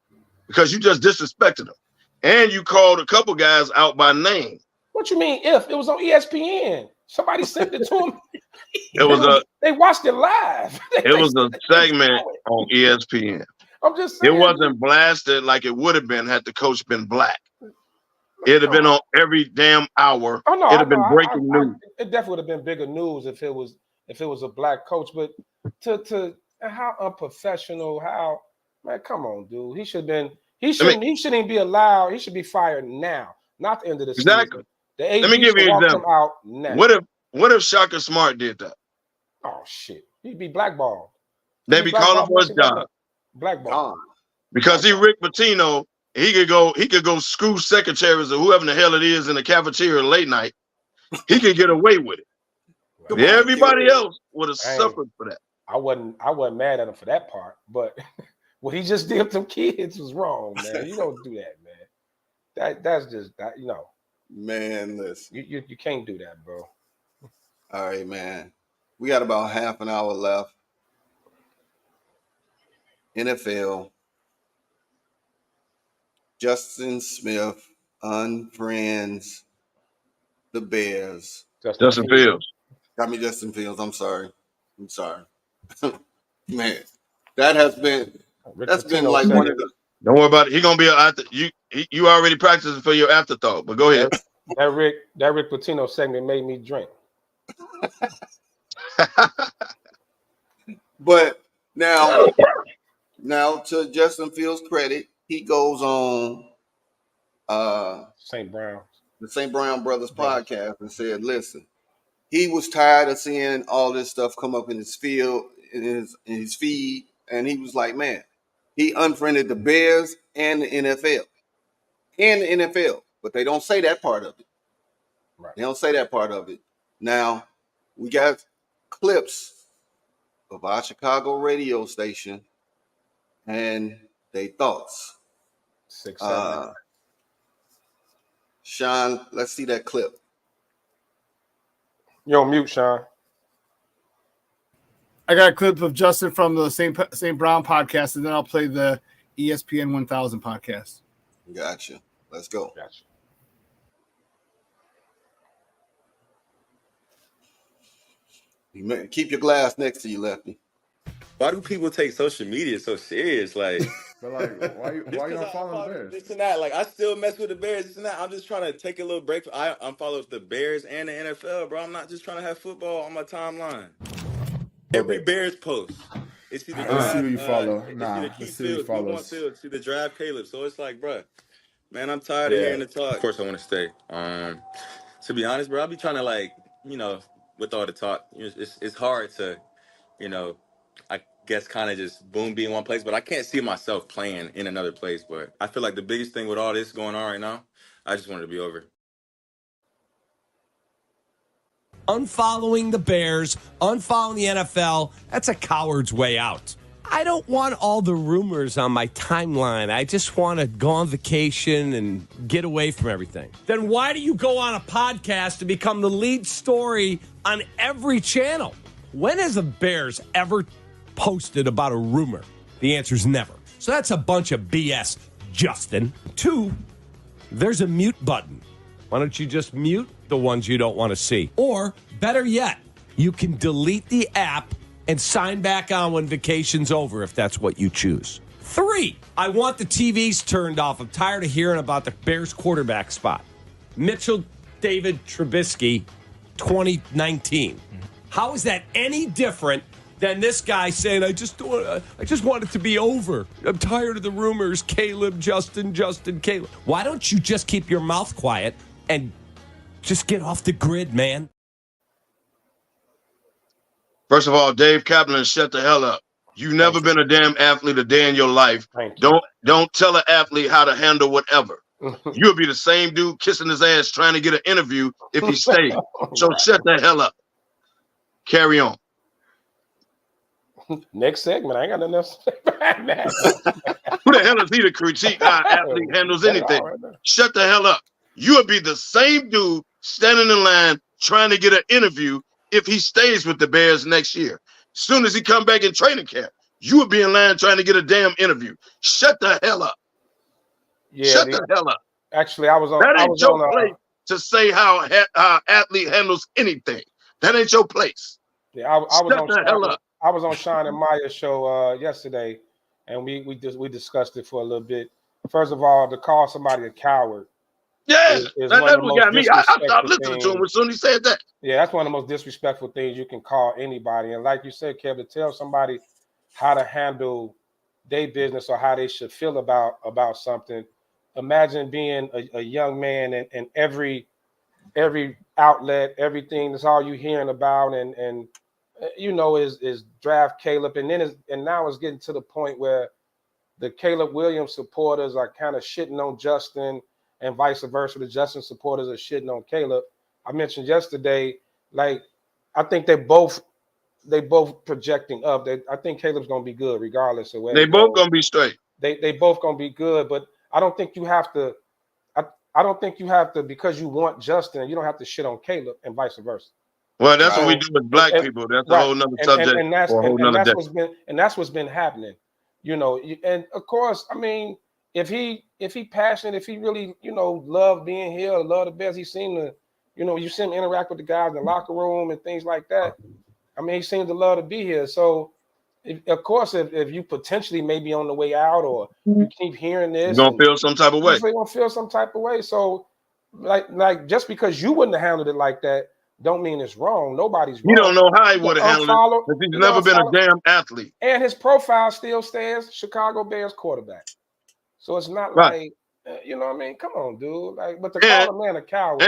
Because you just disrespected them. And you called a couple guys out by name. What you mean if? It was on ESPN. Somebody sent it to them. They watched it live. It was a segment on ESPN. I'm just saying. It wasn't blasted like it would have been had the coach been black. It'd have been on every damn hour. Oh, no, it'd have been breaking news. It definitely would have been bigger news if it was a black coach. But to how unprofessional, man, come on, dude. He should He shouldn't even be allowed. He should be fired now, not the end of the Exactly. season. The AD Let me give you an example. Him out now. What if Shaka Smart did that? Oh shit, he'd be blackballed. They be calling for his job. Blackballed. Because he Rick Pitino, he could go screw secretaries or whoever the hell it is in the cafeteria late night. He could get away with it. Everybody else would have suffered for that. I wasn't mad at him for that part, but what he just did to them kids was wrong, man. You don't do that, man. That's just that, you know. Man, listen. You can't do that, bro. All right, man. We got about half an hour left. NFL. Justin Smith unfriends the Bears. Justin Fields. Got me Justin Fields. I'm sorry. Man, that's been like one of the. Don't worry about it. He gonna be after you already practicing for your afterthought. But go ahead. That Rick Pitino segment made me drink. But now to Justin Fields' credit, he goes on the St. Brown Brothers podcast and said, listen, he was tired of seeing all this stuff come up in his field, in his feed, and he was like, man, he unfriended the Bears and the NFL. But they don't say that part of it. Right. They don't say that part of it. Now, we got clips of our Chicago radio station and their thoughts. 6, 7. Sean, let's see that clip. You're on mute, Sean. I got a clip of Justin from the St. Brown podcast, and then I'll play the ESPN 1000 podcast. Gotcha. Let's go. Gotcha. Keep your glass next to you, Lefty. Why do people take social media so serious? Like, but like, why you not following the Bears? This and that. Like, I still mess with the Bears. This and that. I'm just trying to take a little break. I'm following the Bears and the NFL, bro. I'm not just trying to have football on my timeline. Every Bears post. It's either let's see who you follow. Let's see who you follow. See the draft Caleb. So it's like, bro, man, I'm tired of hearing the talk. Of course, I want to stay. To be honest, bro, I'll be trying to, like, you know, with all the talk, it's hard to, you know, I guess kind of just be in one place, but I can't see myself playing in another place. But I feel like the biggest thing with all this going on right now, I just want it to be over. Unfollowing the Bears, unfollowing the NFL, that's a coward's way out. I don't want all the rumors on my timeline. I just want to go on vacation and get away from everything. Then why do you go on a podcast to become the lead story on every channel? When has the Bears ever posted about a rumor? The answer is never. So that's a bunch of BS, Justin. 2, there's a mute button. Why don't you just mute the ones you don't want to see? Or, better yet, you can delete the app and sign back on when vacation's over if that's what you choose. 3, I want the TVs turned off. I'm tired of hearing about the Bears quarterback spot. Mitchell David Trubisky, 2019. How is that any different than this guy saying, I just want it to be over. I'm tired of the rumors. Caleb, Justin, Caleb. Why don't you just keep your mouth quiet and just get off the grid, man? First of all, Dave Kaplan, shut the hell up. You've never been a damn athlete a day in your life. Don't tell an athlete how to handle whatever. You'll be the same dude kissing his ass trying to get an interview if he stays. So shut the hell up. Carry on. Next segment. I ain't got nothing else to say about that. Who the hell is he to critique how an athlete handles anything? Shut the hell up. You'll be the same dude standing in line trying to get an interview if he stays with the Bears next year. As soon as he come back in training camp, you will be in line trying to get a damn interview. Shut the hell up. Yeah, Shut the hell up. Actually, I was on. That ain't your place to say how athlete handles anything. That ain't your place. Yeah, I was on Sean and Maya's show yesterday, and we discussed it for a little bit. First of all, to call somebody a coward. Yeah, that's what got me. I stopped listening to him as soon as he said that. Yeah, that's one of the most disrespectful things you can call anybody. And like you said, Kev, to tell somebody how to handle their business or how they should feel about something. Imagine being a young man and every outlet, everything that's all you hearing about, and is draft Caleb, and now it's getting to the point where the Caleb Williams supporters are kind of shitting on Justin, and vice versa. The Justin supporters are shitting on Caleb. I mentioned yesterday, like, I think they both projecting up. I think Caleb's gonna be good regardless of where They both gonna be straight. They both gonna be good, but I don't think you have to. I don't think you have to, because you want Justin. You don't have to shit on Caleb and vice versa. Well, that's what we do with black people. That's a whole nother subject or a whole nother day. That's what's been happening. And of course, I mean, if he passionate, if he really love being here, love the best, he seemed to, you see him interact with the guys in the locker room and things like that. I mean, he seems to love to be here. So, of course, if you potentially may be on the way out, or you keep hearing this, you're gonna feel some type of way. You're gonna feel some type of way. So, like just because you wouldn't have handled it like that, don't mean it's wrong. Nobody's wrong. You don't know how he would have handled it, because he's never been a damn athlete. And his profile still says Chicago Bears quarterback. So it's not like, you know what I mean? Come on, dude. Like, but to call a man a coward.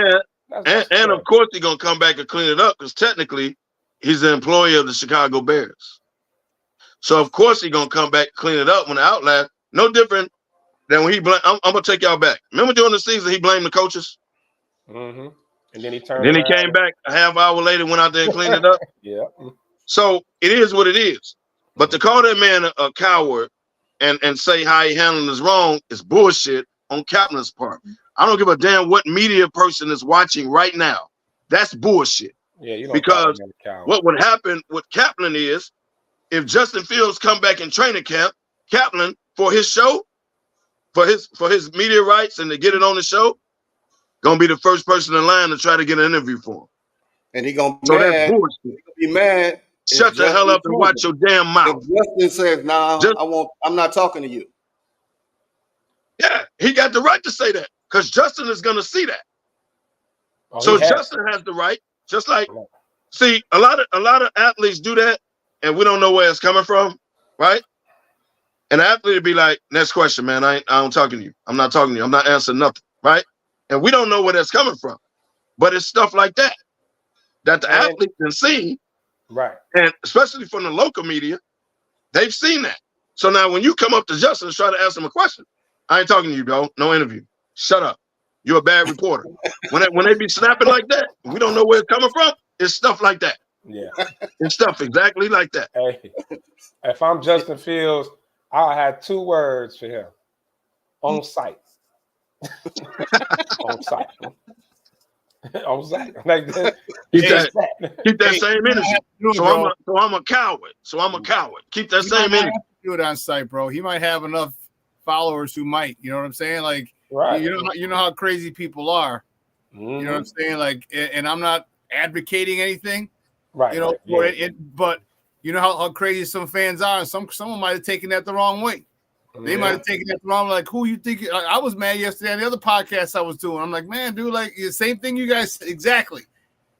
And of course he's gonna come back and clean it up, because technically he's an employee of the Chicago Bears. So of course he's gonna come back, clean it up when the outlet. No different than when he blamed. I'm gonna take y'all back. Remember during the season he blamed the coaches? Mm-hmm. And then he turned. Then he came back a half hour later, went out there and cleaned it up. Yeah. So it is what it is. But to call that man a coward and say how he handled is wrong is bullshit on Kaplan's part. I don't give a damn what media person is watching right now. That's bullshit. Yeah, you don't. Because what would happen with Kaplan is, if Justin Fields come back in training camp, Kaplan, for his show, for his media rights and to get it on the show, gonna be the first person in line to try to get an interview for him. And he gonna be so mad. That's bullshit. He gonna be mad. Shut the hell up and watch your damn mouth. If Justin says, "Nah, I'm not talking to you." Yeah, he got the right to say that, because Justin is gonna see that. So Justin has the right, just like, see, a lot of athletes do that, and we don't know where it's coming from, right? An athlete would be like, "Next question, man. I don't talking to you. I'm not talking to you. I'm not answering nothing," right? And we don't know where that's coming from, but it's stuff like that the athlete can see, right? And especially from the local media, they've seen that. So now when you come up to Justin and try to ask him a question, I ain't talking to you, bro. No interview. Shut up. You're a bad reporter. When they be snapping like that, we don't know where it's coming from. It's stuff like that. Yeah, it's stuff exactly like that. Hey, if I'm Justin Fields, I'll have 2 words for him: on site. On site. On site. Like that. Keep that same energy. So I'm a coward. Keep that same energy. Do it on site, bro. He might have enough followers who might. You know what I'm saying? Like, right. You know how crazy people are. Mm-hmm. You know what I'm saying? Like, and I'm not advocating anything. Right. You know, but you know how crazy some fans are. Someone might have taken that the wrong way. They might have taken that wrong. Like, who you think? I was mad yesterday on the other podcast I was doing. I'm like, man, dude, like the same thing you guys exactly.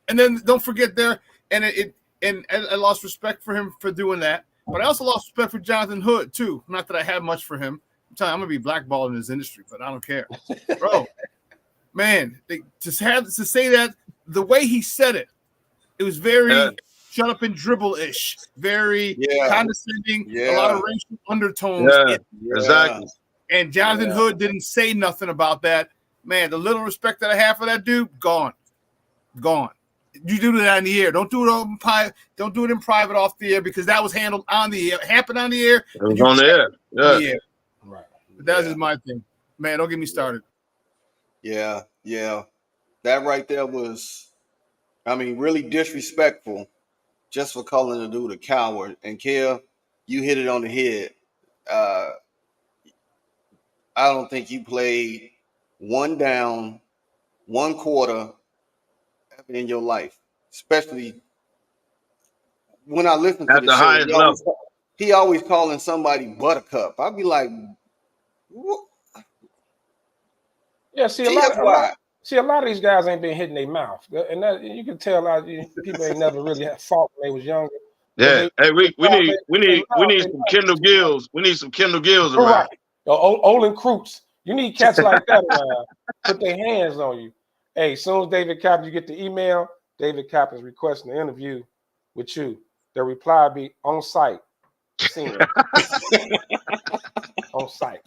And then don't forget there, and I lost respect for him for doing that. But I also lost respect for Jonathan Hood too. Not that I have much for him. I'm telling you, I'm gonna be blackballed in this industry, but I don't care, bro. Man, to say that the way he said it, it was very shut up and dribble-ish, very condescending, a lot of racial undertones. Exactly. And Jonathan Hood didn't say nothing about that. Man, the little respect that I have for that dude, gone. You do that on the air. Don't do it don't do it in private off the air, because that was handled on the air. It happened on the air. It was on the air. Yeah. Right. But that's just my thing. Man, don't get me started. Yeah. That right there was, I mean, really disrespectful, just for calling the dude a coward. And Kev, you hit it on the head. I don't think you played one down, one quarter ever in your life, especially when I listen to at the highest level. He always calling somebody Buttercup. I'd be like, what? Yeah, see, a lot of these guys ain't been hitting their mouth, and that you can tell a lot of people ain't never really had fought when they was younger. Yeah. Hey, we need some Kendall Gills. We need some Kendall Gills around. Right. Olin Krutz. You need cats like that around. Put their hands on you. Hey, as soon as David Kaplan, you get the email, David Kaplan's requesting an interview with you. The reply be on site. Seen. On site.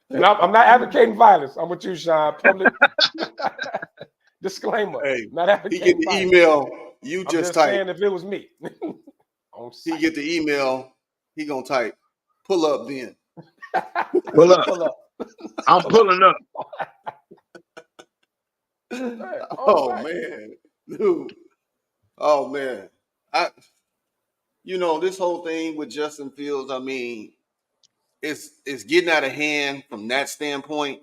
And I'm not advocating violence. I'm with you, Sean. Public disclaimer. Hey, not advocating he get the violence. email. You I'm just saying type. if it was me. He get the email. He gonna type. Pull up then. Pull up. Pull up. I'm pulling up. Oh man, dude. Oh man. This whole thing with Justin Fields, I mean, it's getting out of hand from that standpoint.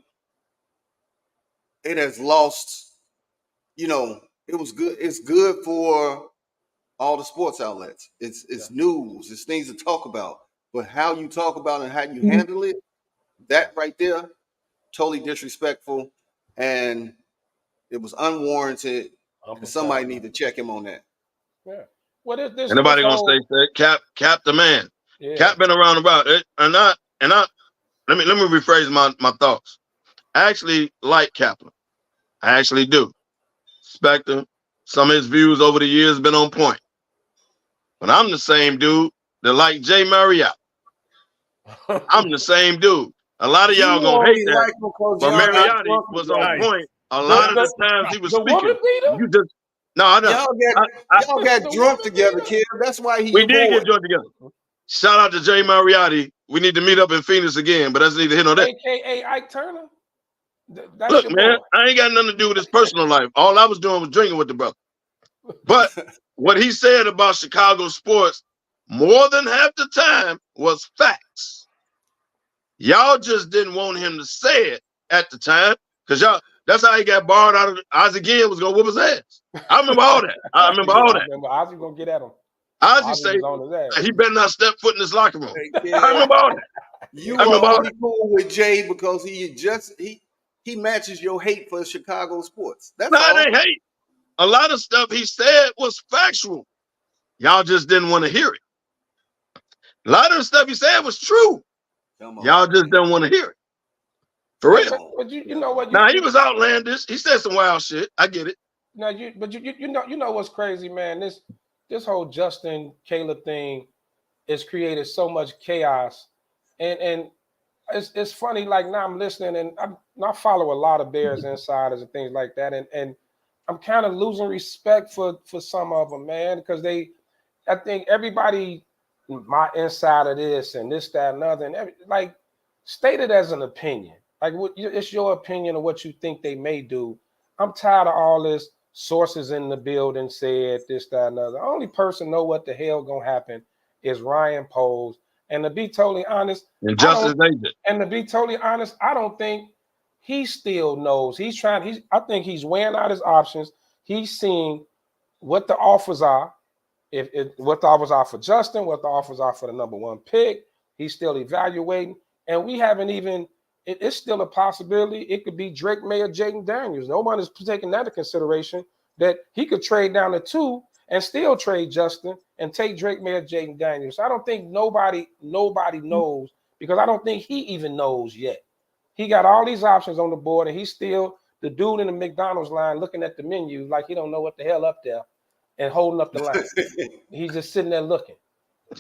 It has lost, it was good. It's good for all the sports outlets. It's news. It's things to talk about. But how you talk about it and how you handle it, that right there, totally disrespectful, and it was unwarranted. And somebody need to check him on that. Yeah. Well, this Anybody gonna say that? Cap the man. Yeah. Cap been around about it, and I let me rephrase my thoughts. I actually like Kaplan. I actually do. Respect him. Some of his views over the years been on point. But I'm the same dude that like Jay Marriott. I'm the same dude. A lot of y'all gonna hate that, but Mariotti was on point. A lot of the times he was speaking. You just Y'all got drunk together, kid. That's why he. We did get drunk together. Shout out to Jay Mariotti. We need to meet up in Phoenix again, but that's neither here nor there. AKA Ike Turner. That's Look, man, I ain't got nothing to do with his personal life. All I was doing was drinking with the brother. But what he said about Chicago sports more than half the time was facts. Y'all just didn't want him to say it at the time because that's how he got barred out of Ozzie Gill was gonna whoop his ass. I remember all that. I remember all that. Ozzie gonna get at him. Ozzie say he better not step foot in his locker room. I remember all that. You are only cool with Jay because he matches your hate for Chicago sports. That's all. It ain't hate. A lot of stuff he said was factual. Y'all just didn't want to hear it. A lot of the stuff he said was true. Y'all just didn't want to hear it. For real. But you know what? Now he was outlandish. He said some wild shit. I get it. Now you know what's crazy, man. This whole Justin Caleb thing has created so much chaos, and it's funny. Like now I'm listening, and I follow a lot of Bears insiders and things like that, and I'm kind of losing respect for some of them, man, because I think everybody, my insider this and this, that, and other, and like state it as an opinion. Like it's your opinion of what you think they may do. I'm tired of all this. Sources in the building said this, that, and other. The only person know what the hell gonna happen is Ryan Poles. And to be totally honest, and Justice agent. And to be totally honest, I don't think he still knows. I think he's weighing out his options. He's seeing what the offers are. What the offers are for Justin, what the offers are for the number one pick. He's still evaluating, and we haven't even. It's still a possibility. It could be Drake May or Jaden Daniels. No one is taking that into consideration, that he could trade down to 2 and still trade Justin and take Drake May or Jaden Daniels. I don't think nobody knows, because I don't think he even knows yet. He got all these options on the board, and he's still the dude in the McDonald's line looking at the menu like he don't know what the hell up there and holding up the line. He's just sitting there looking.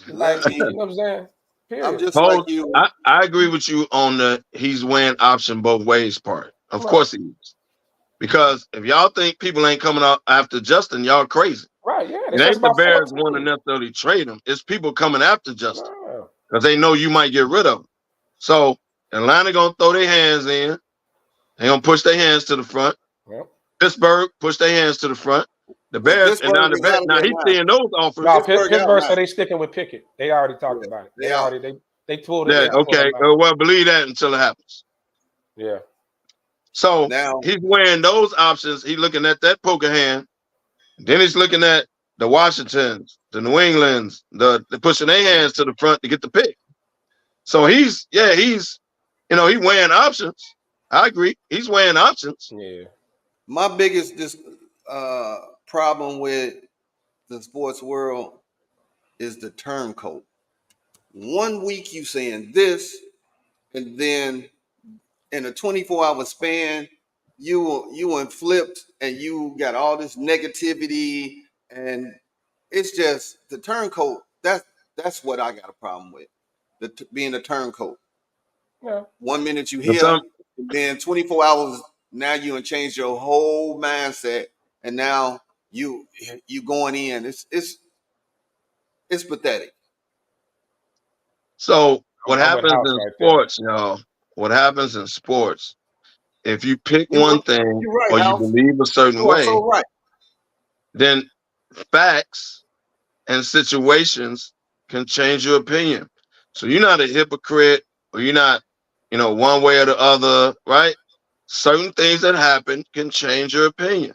Like, you know what I'm saying? Period. I'm just like you. I agree with you on the he's weighing option both ways part. Of course he is. Because if y'all think people ain't coming out after Justin, y'all crazy. Right, yeah. It ain't the Bears want to necessarily trade him. It's people coming after Justin because they know you might get rid of him. So Atlanta gonna throw their hands in. They gonna push their hands to the front. Yep. Pittsburgh push their hands to the front. The Bears and now the Bears. Now he's seeing those offers. No, Pittsburgh said they sticking with Pickett. They already talked about it. They pulled it. Yeah, okay. Well, believe that until it happens. Yeah. So now he's weighing those options. He's looking at that poker hand. Then he's looking at the Washingtons, the New Englands, the pushing their hands to the front to get the pick. So he's weighing options. I agree. He's weighing options. Yeah. My biggest problem with the sports world is the turncoat. 1 week you saying this, and then in a 24-hour span, you flipped and you got all this negativity, and it's just the turncoat. That's what I got a problem with. Being a turncoat. Yeah. 1 minute you here, and then 24 hours, now you done changed your whole mindset, and now you going in. It's pathetic. So what I'm with happens House in right sports, y'all? What happens in sports? If you pick one thing You're right, or you House. believe a certain You are way, so right. then facts and situations can change your opinion. So you're not a hypocrite, or you're not, one way or the other, right? Certain things that happen can change your opinion.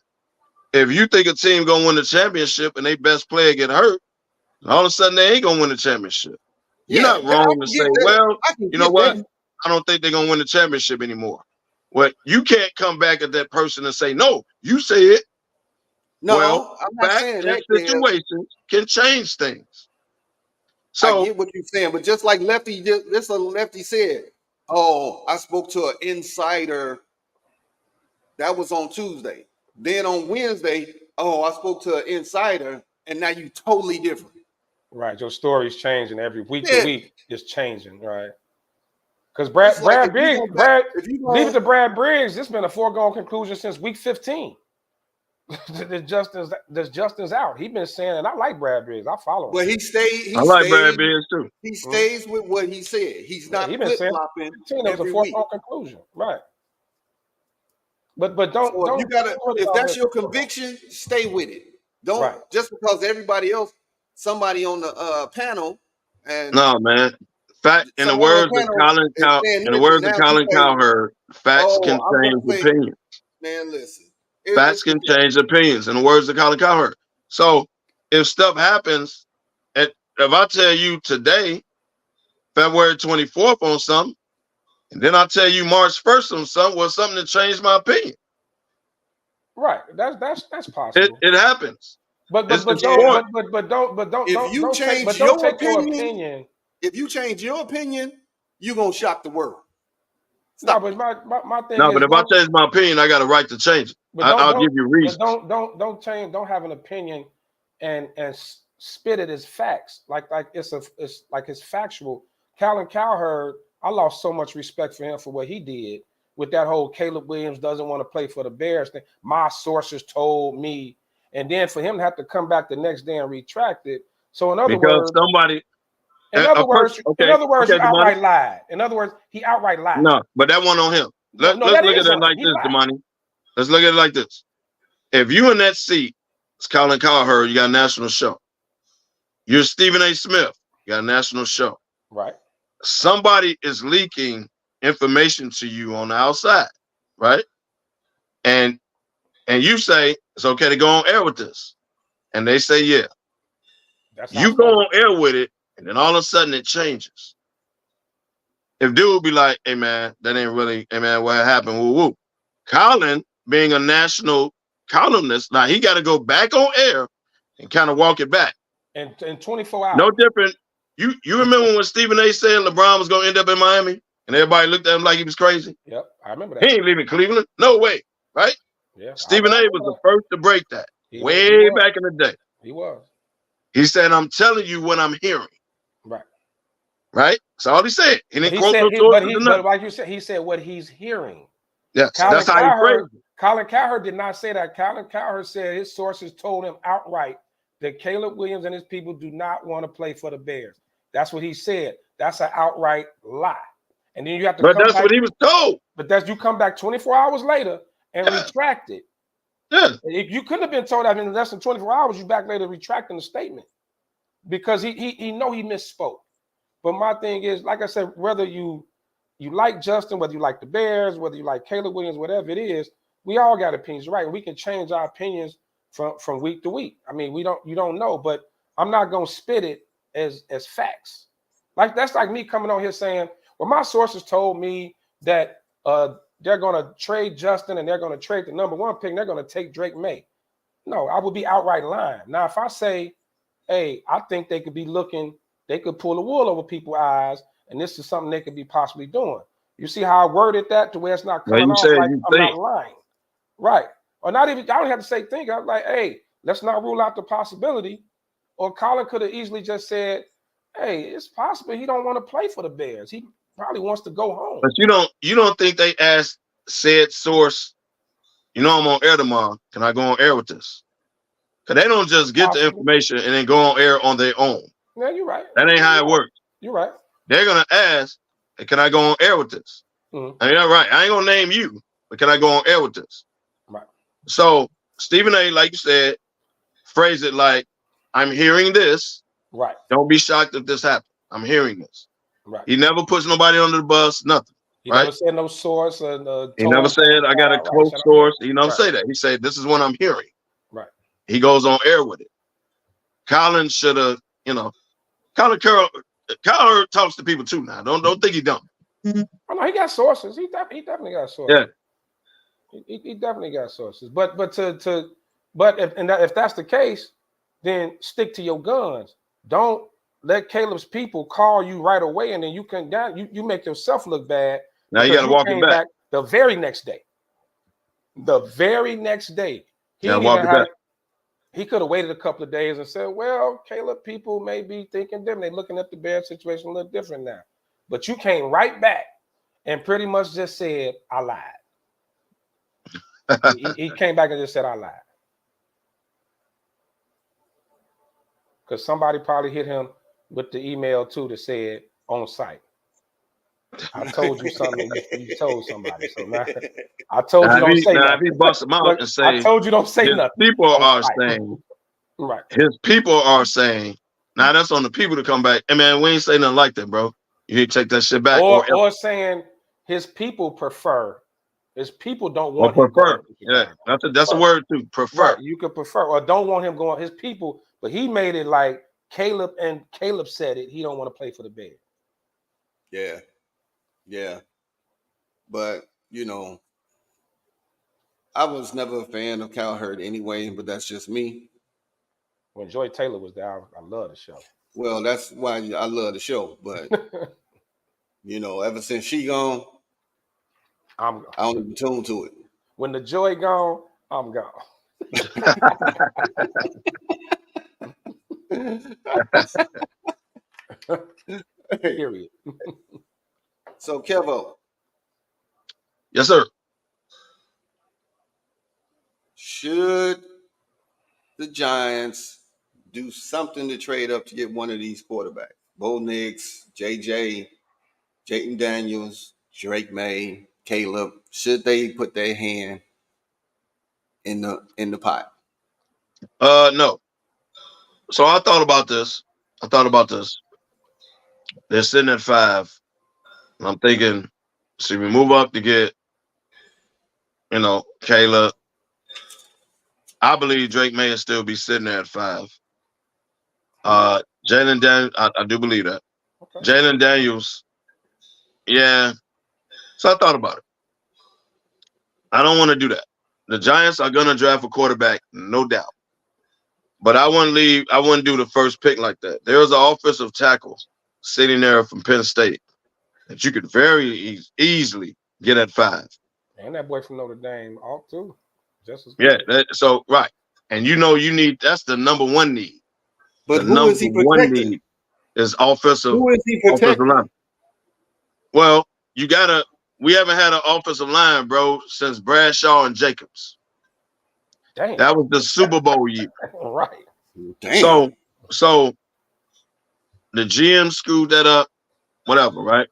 If you think a team gonna win the championship and their best player get hurt, all of a sudden they ain't gonna win the championship. You're Yeah, not I wrong to can say, get that. well, I can you know get what? that. I don't think they're gonna win the championship anymore. Well, you can't come back at that person and say, no, you say it. No, Well, I'm not facts saying and that, Kev. situations can change things. I So get what you're saying, but just like Lefty, this a Lefty said. Oh, I spoke to an insider. That was on Tuesday. Then on Wednesday, oh, I spoke to an insider, and now you totally different. Right. Your story's changing every week to Yeah. week. It's changing, right? Because It's like Brad if you Briggs, go back, if you leave it go, to Brad Briggs. It's been a foregone conclusion since week 15. that Justin's out. He's been saying, and I like Brad Briggs. I follow him. but he stayed. I like Brad Briggs too. He stays with what he said. He's not He's been flip saying flopping 15. It was a every week. foregone conclusion, right? But don't So if you gotta, if that's your conviction, stay with it. Don't right. just because everybody else, somebody on the panel, and No, man. Fact, in the someone on words the of panel Colin is saying in the this, and words of now you Colin say, Cowherd, facts "Oh, can I'm change gonna say, opinions. man, listen, Facts can change opinions, in the words of Colin Cowherd. So if stuff happens, if I tell you today, February 24th on something, and then I tell you March 1st on something, well, something that changed my opinion. Right. That's possible. It happens. But don't if you change don't your take your opinion, if you change your opinion, you're gonna shock the world. No, but my thing No, is, but if I change my opinion, I got a right to change it. I'll give you reasons. But don't change. Don't have an opinion and spit it as facts. Like it's like it's factual. Colin Cowherd, I lost so much respect for him for what he did with that whole Caleb Williams doesn't want to play for the Bears thing. My sources told me, and then for him to have to come back the next day and retract it. So in other words, he outright lied. In other words, he outright lied. No, but that one on him. Let's look at it like this, Damani. Let's look at it like this. If you in that seat, it's Colin Cowherd, you got a national show. You're Stephen A. Smith, you got a national show. Right. Somebody is leaking information to you on the outside, right? And you say it's okay to go on air with this. And they say, yeah. You go on air with it, and then all of a sudden it changes. If dude be like, hey man, that ain't really, hey man, what happened? Woo woo. Colin, being a national columnist, now he got to go back on air and kind of walk it back. In 24 hours. No different. You remember when Stephen A. said LeBron was gonna end up in Miami, and everybody looked at him like he was crazy? Yep, I remember that. He ain't leaving Cleveland. No way, right? Yeah. Stephen A. was the first to break that way back in the day. He was. He said, "I'm telling you what I'm hearing." Right. Right. That's all he said. He didn't quote no but like you said, he said what he's hearing. Yes, that's how he phrased it. Colin Cowherd did not say that. Colin Cowherd said his sources told him outright that Caleb Williams and his people do not want to play for the Bears. That's what he said. That's an outright lie. And then you have to But that's what he was told. But you come back 24 hours later and retract it. Yeah. If you couldn't have been told that in less than 24 hours, you back later retracting the statement. Because he know he misspoke. But my thing is, like I said, whether you like Justin, whether you like the Bears, whether you like Caleb Williams, whatever it is, we all got opinions, right? We can change our opinions from week to week. I mean, you don't know, but I'm not gonna spit it as facts. Like that's like me coming on here saying, well, my sources told me that they're gonna trade Justin and they're gonna trade the number 1 pick and they're gonna take Drake May. No, I would be outright lying. Now, if I say, hey, I think they could be looking, they could pull the wool over people's eyes, and this is something they could be possibly doing. You see how I worded that to where it's not Well, coming you off said like you I'm not think. lying. Right. Or not even, I don't have to say think. I was like, hey, let's not rule out the possibility. Or Colin could have easily just said, hey, it's possible he don't want to play for the Bears. He probably wants to go home. But you don't think they asked said source, I'm on air tomorrow. Can I go on air with this? Because they don't just get the information and then go on air on their own. Yeah, you're right. That ain't how it works. You're right. They're going to ask, hey, can I go on air with this? Mm-hmm. I mean, all right, I ain't going to name you, but can I go on air with this? Right. So Stephen A., like you said, phrase it like, I'm hearing this. Right. Don't be shocked if this happens. I'm hearing this. Right. He never puts nobody under the bus, nothing. He right? never said no source. He never said, I got a close source. He never say that. He said, this is what I'm hearing. Right. He goes on air with it. Colin should have, Colin talks to people too now. Don't think he don't. Oh, no, he got sources. He definitely got sources. Yeah. He definitely got sources. But if that's the case, then stick to your guns. Don't let Caleb's people call you right away, and then you make yourself look bad. Now you got to walk it back. The very next day. The very next day. He could have waited a couple of days and said, well, Caleb, people may be thinking different. They're looking at the Bear situation a little different now. But you came right back and pretty much just said, I lied. he came back and just said, I lied. Because somebody probably hit him with the email, too, that said, on site. I told you something. You told somebody. So now I told you don't say nothing. If he busts him out and say, I told you don't say nothing. People are saying, right. His people are saying, now that's on the people to come back. Hey, man, we ain't say nothing like that, bro. You need to take that shit back. Or saying his people prefer. His people don't want him prefer. Yeah, that's a word too. Prefer. Right. You could prefer or don't want him going. His people, but he made it like Caleb said it. He don't want to play for the Bears. Yeah. Yeah. But, I was never a fan of Cowherd anyway, but that's just me. When Joy Taylor was there, I love the show. Well, that's why I love the show. But, ever since she gone, I don't even tune to it. When the Joy gone, I'm gone. Period. So, Kevo. Yes, sir. Should the Giants do something to trade up to get one of these quarterbacks? Bo Nix, JJ, Jayden Daniels, Drake May, Caleb. Should they put their hand in the pot? No. So I thought about this. They're sitting at 5. And I'm thinking, should we move up to get, Caleb? I believe Drake may still be sitting there at 5. Jalen Daniels, I do believe that. Okay. Jalen Daniels, yeah. So I thought about it. I don't want to do that. The Giants are going to draft a quarterback, no doubt. But I wouldn't do the first pick like that. There was an offensive tackle sitting there from Penn State that you could very easily get at 5. And that boy from Notre Dame, all too. Just as good. Yeah, right. And you need, that's the number one need. But who is he protecting? Is offensive. Who is he protecting? Line. Well, we haven't had an offensive line, bro, since Bradshaw and Jacobs. Dang. That was the Super Bowl year. Right. Damn. So the GM screwed that up, whatever, right?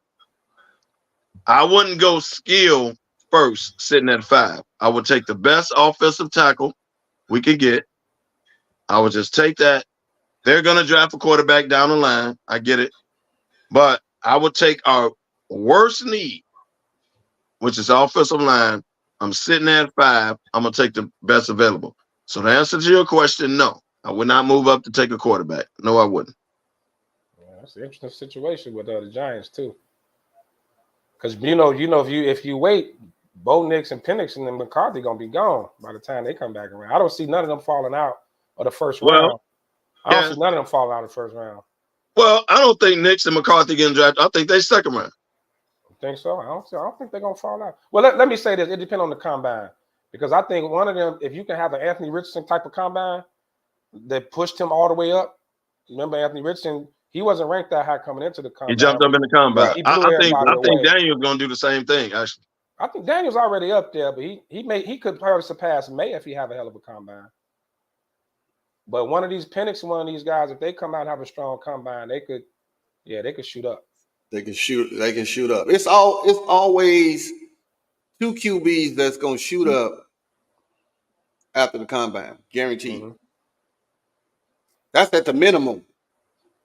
I wouldn't go skill first sitting at 5. I would take the best offensive tackle we could get. I would just take that. They're going to draft a quarterback down the line. I get it. But I would take our worst need, which is offensive line. I'm sitting there at 5. I'm going to take the best available. So the answer to your question, no. I would not move up to take a quarterback. No, I wouldn't. Yeah, that's an interesting situation with the Giants, too. Because, if you wait, Bo Nix and Penix and then McCarthy gonna be gone by the time they come back around. I don't see none of them falling out of the first round. I don't see none of them falling out of the first round. Well, I don't think Nix and McCarthy getting drafted. I think they second round. You think so? I don't think they're gonna fall out. Well, let me say this. It depends on the combine. Because I think one of them, if you can have an Anthony Richardson type of combine that pushed him all the way up. Remember Anthony Richardson, he wasn't ranked that high coming into the combine. He jumped up in the combine. Right. I think Daniel's gonna do the same thing, actually. I think Daniel's already up there, but he could probably surpass May if he have a hell of a combine. But one of these Penix and one of these guys, if they come out and have a strong combine, they could shoot up. They can shoot up. It's always two QBs that's gonna shoot up after the combine, guaranteed. Mm-hmm. That's at the minimum.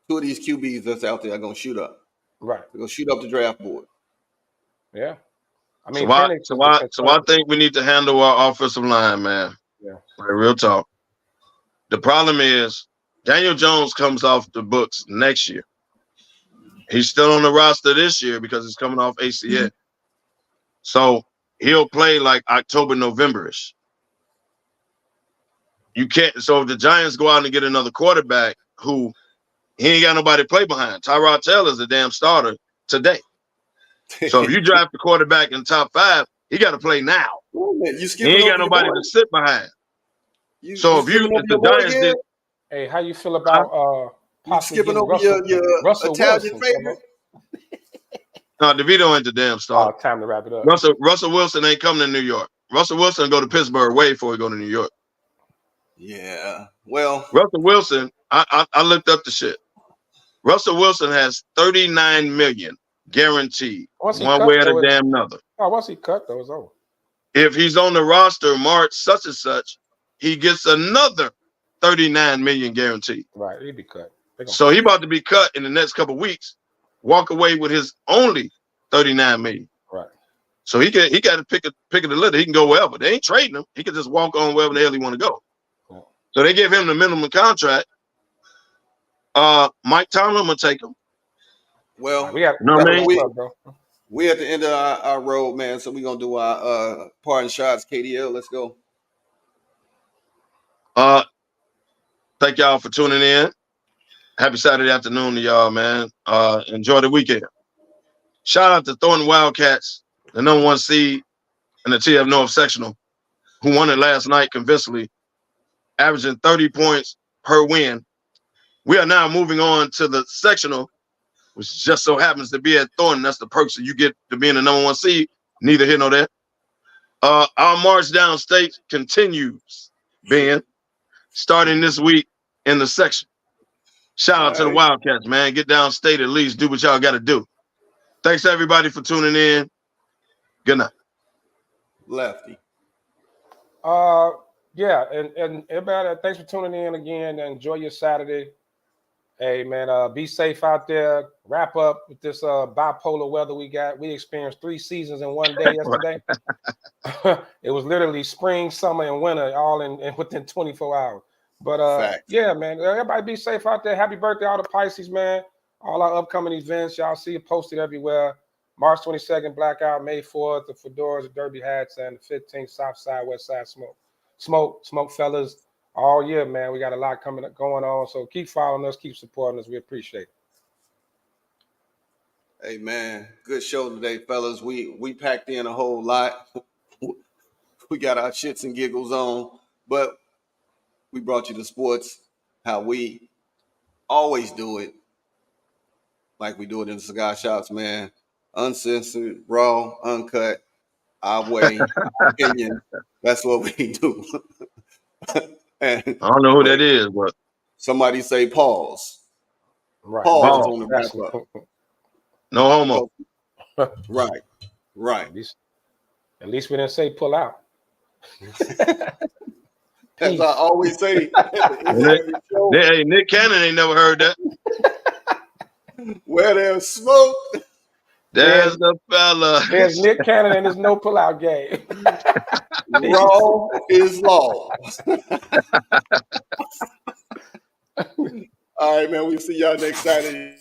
Two of these QBs that's out there are gonna shoot up. Right. They're gonna shoot up the draft board. Yeah. I mean, so I think we need to handle our offensive line, man. Yeah. Like, real talk. The problem is Daniel Jones comes off the books next year. He's still on the roster this year because he's coming off ACL. Mm-hmm. So he'll play like October, November-ish. You can't. So if the Giants go out and get another quarterback who he ain't got nobody to play behind, Tyrod Taylor's the damn starter today. So if you draft the quarterback in top 5, he got to play now. He ain't got nobody to sit behind. If the Giants did, hey, how you feel about skipping over your Russell Italian Wilson, favorite? No, DeVito ain't the damn starter. Time to wrap it up. Russell Wilson ain't coming to New York. Russell Wilson go to Pittsburgh way before he go to New York. Yeah. Well, Russell Wilson, I looked up the shit. Russell Wilson has $39 million guaranteed, one way or the damn another. Oh, once he cut, though, it's over. If he's on the roster March such and such, he gets another $39 million guaranteed. Right, he'd be cut. So he about to be cut in the next couple of weeks. Walk away with his only $39 million. Right. So he got to pick of the litter. He can go wherever. They ain't trading him. He can just walk on wherever the hell he want to go. Yeah. So they give him the minimum contract. Mike Tomlin will take him. Well, we at the end of our road, man. So we're gonna do our parting shots. KDL, let's go. Thank y'all for tuning in. Happy Saturday afternoon to y'all, man. Enjoy the weekend. Shout out to Thornton Wildcats, the number 1 seed in the TF North sectional, who won it last night convincingly, averaging 30 points per win. We are now moving on to the sectional, which just so happens to be at Thornton. That's the perks that you get to being the number 1 seed. Neither here nor there. Our march downstate continues, Ben, starting this week in the section. Shout out to the Wildcats, man. Get downstate at least. Do what y'all got to do. Thanks to everybody for tuning in. Good night. Lefty. Yeah, and everybody, thanks for tuning in again. Enjoy your Saturday. Hey, man, be safe out there. Wrap up with this bipolar weather we got. We experienced 3 seasons in one day yesterday. It was literally spring, summer, and winter all in within 24 hours. But, yeah, man, everybody be safe out there. Happy birthday, all the Pisces, man. All our upcoming events, y'all see it posted everywhere. March 22nd, Blackout. May 4th, the fedoras, the derby hats, and the 15th, South Side, West Side SmokeFella's. All year, man. We got a lot going on. So keep following us, keep supporting us. We appreciate it. Hey, man, good show today, fellas. We packed in a whole lot. We got our shits and giggles on, but we brought you the sports how we always do it, like we do it in the cigar shops, man. Uncensored, raw, uncut, our way, our opinion. That's what we do. And I don't know who that is, but somebody say pause. Right. Pause on the wrap up. No homo. Right. At least we didn't say pull out. As I always say. Hey, Nick Cannon ain't never heard that. Where there's smoke, there's the fella. There's Nick Cannon and there's no pull out game. Law is law. All right, man. We'll see y'all next Saturday.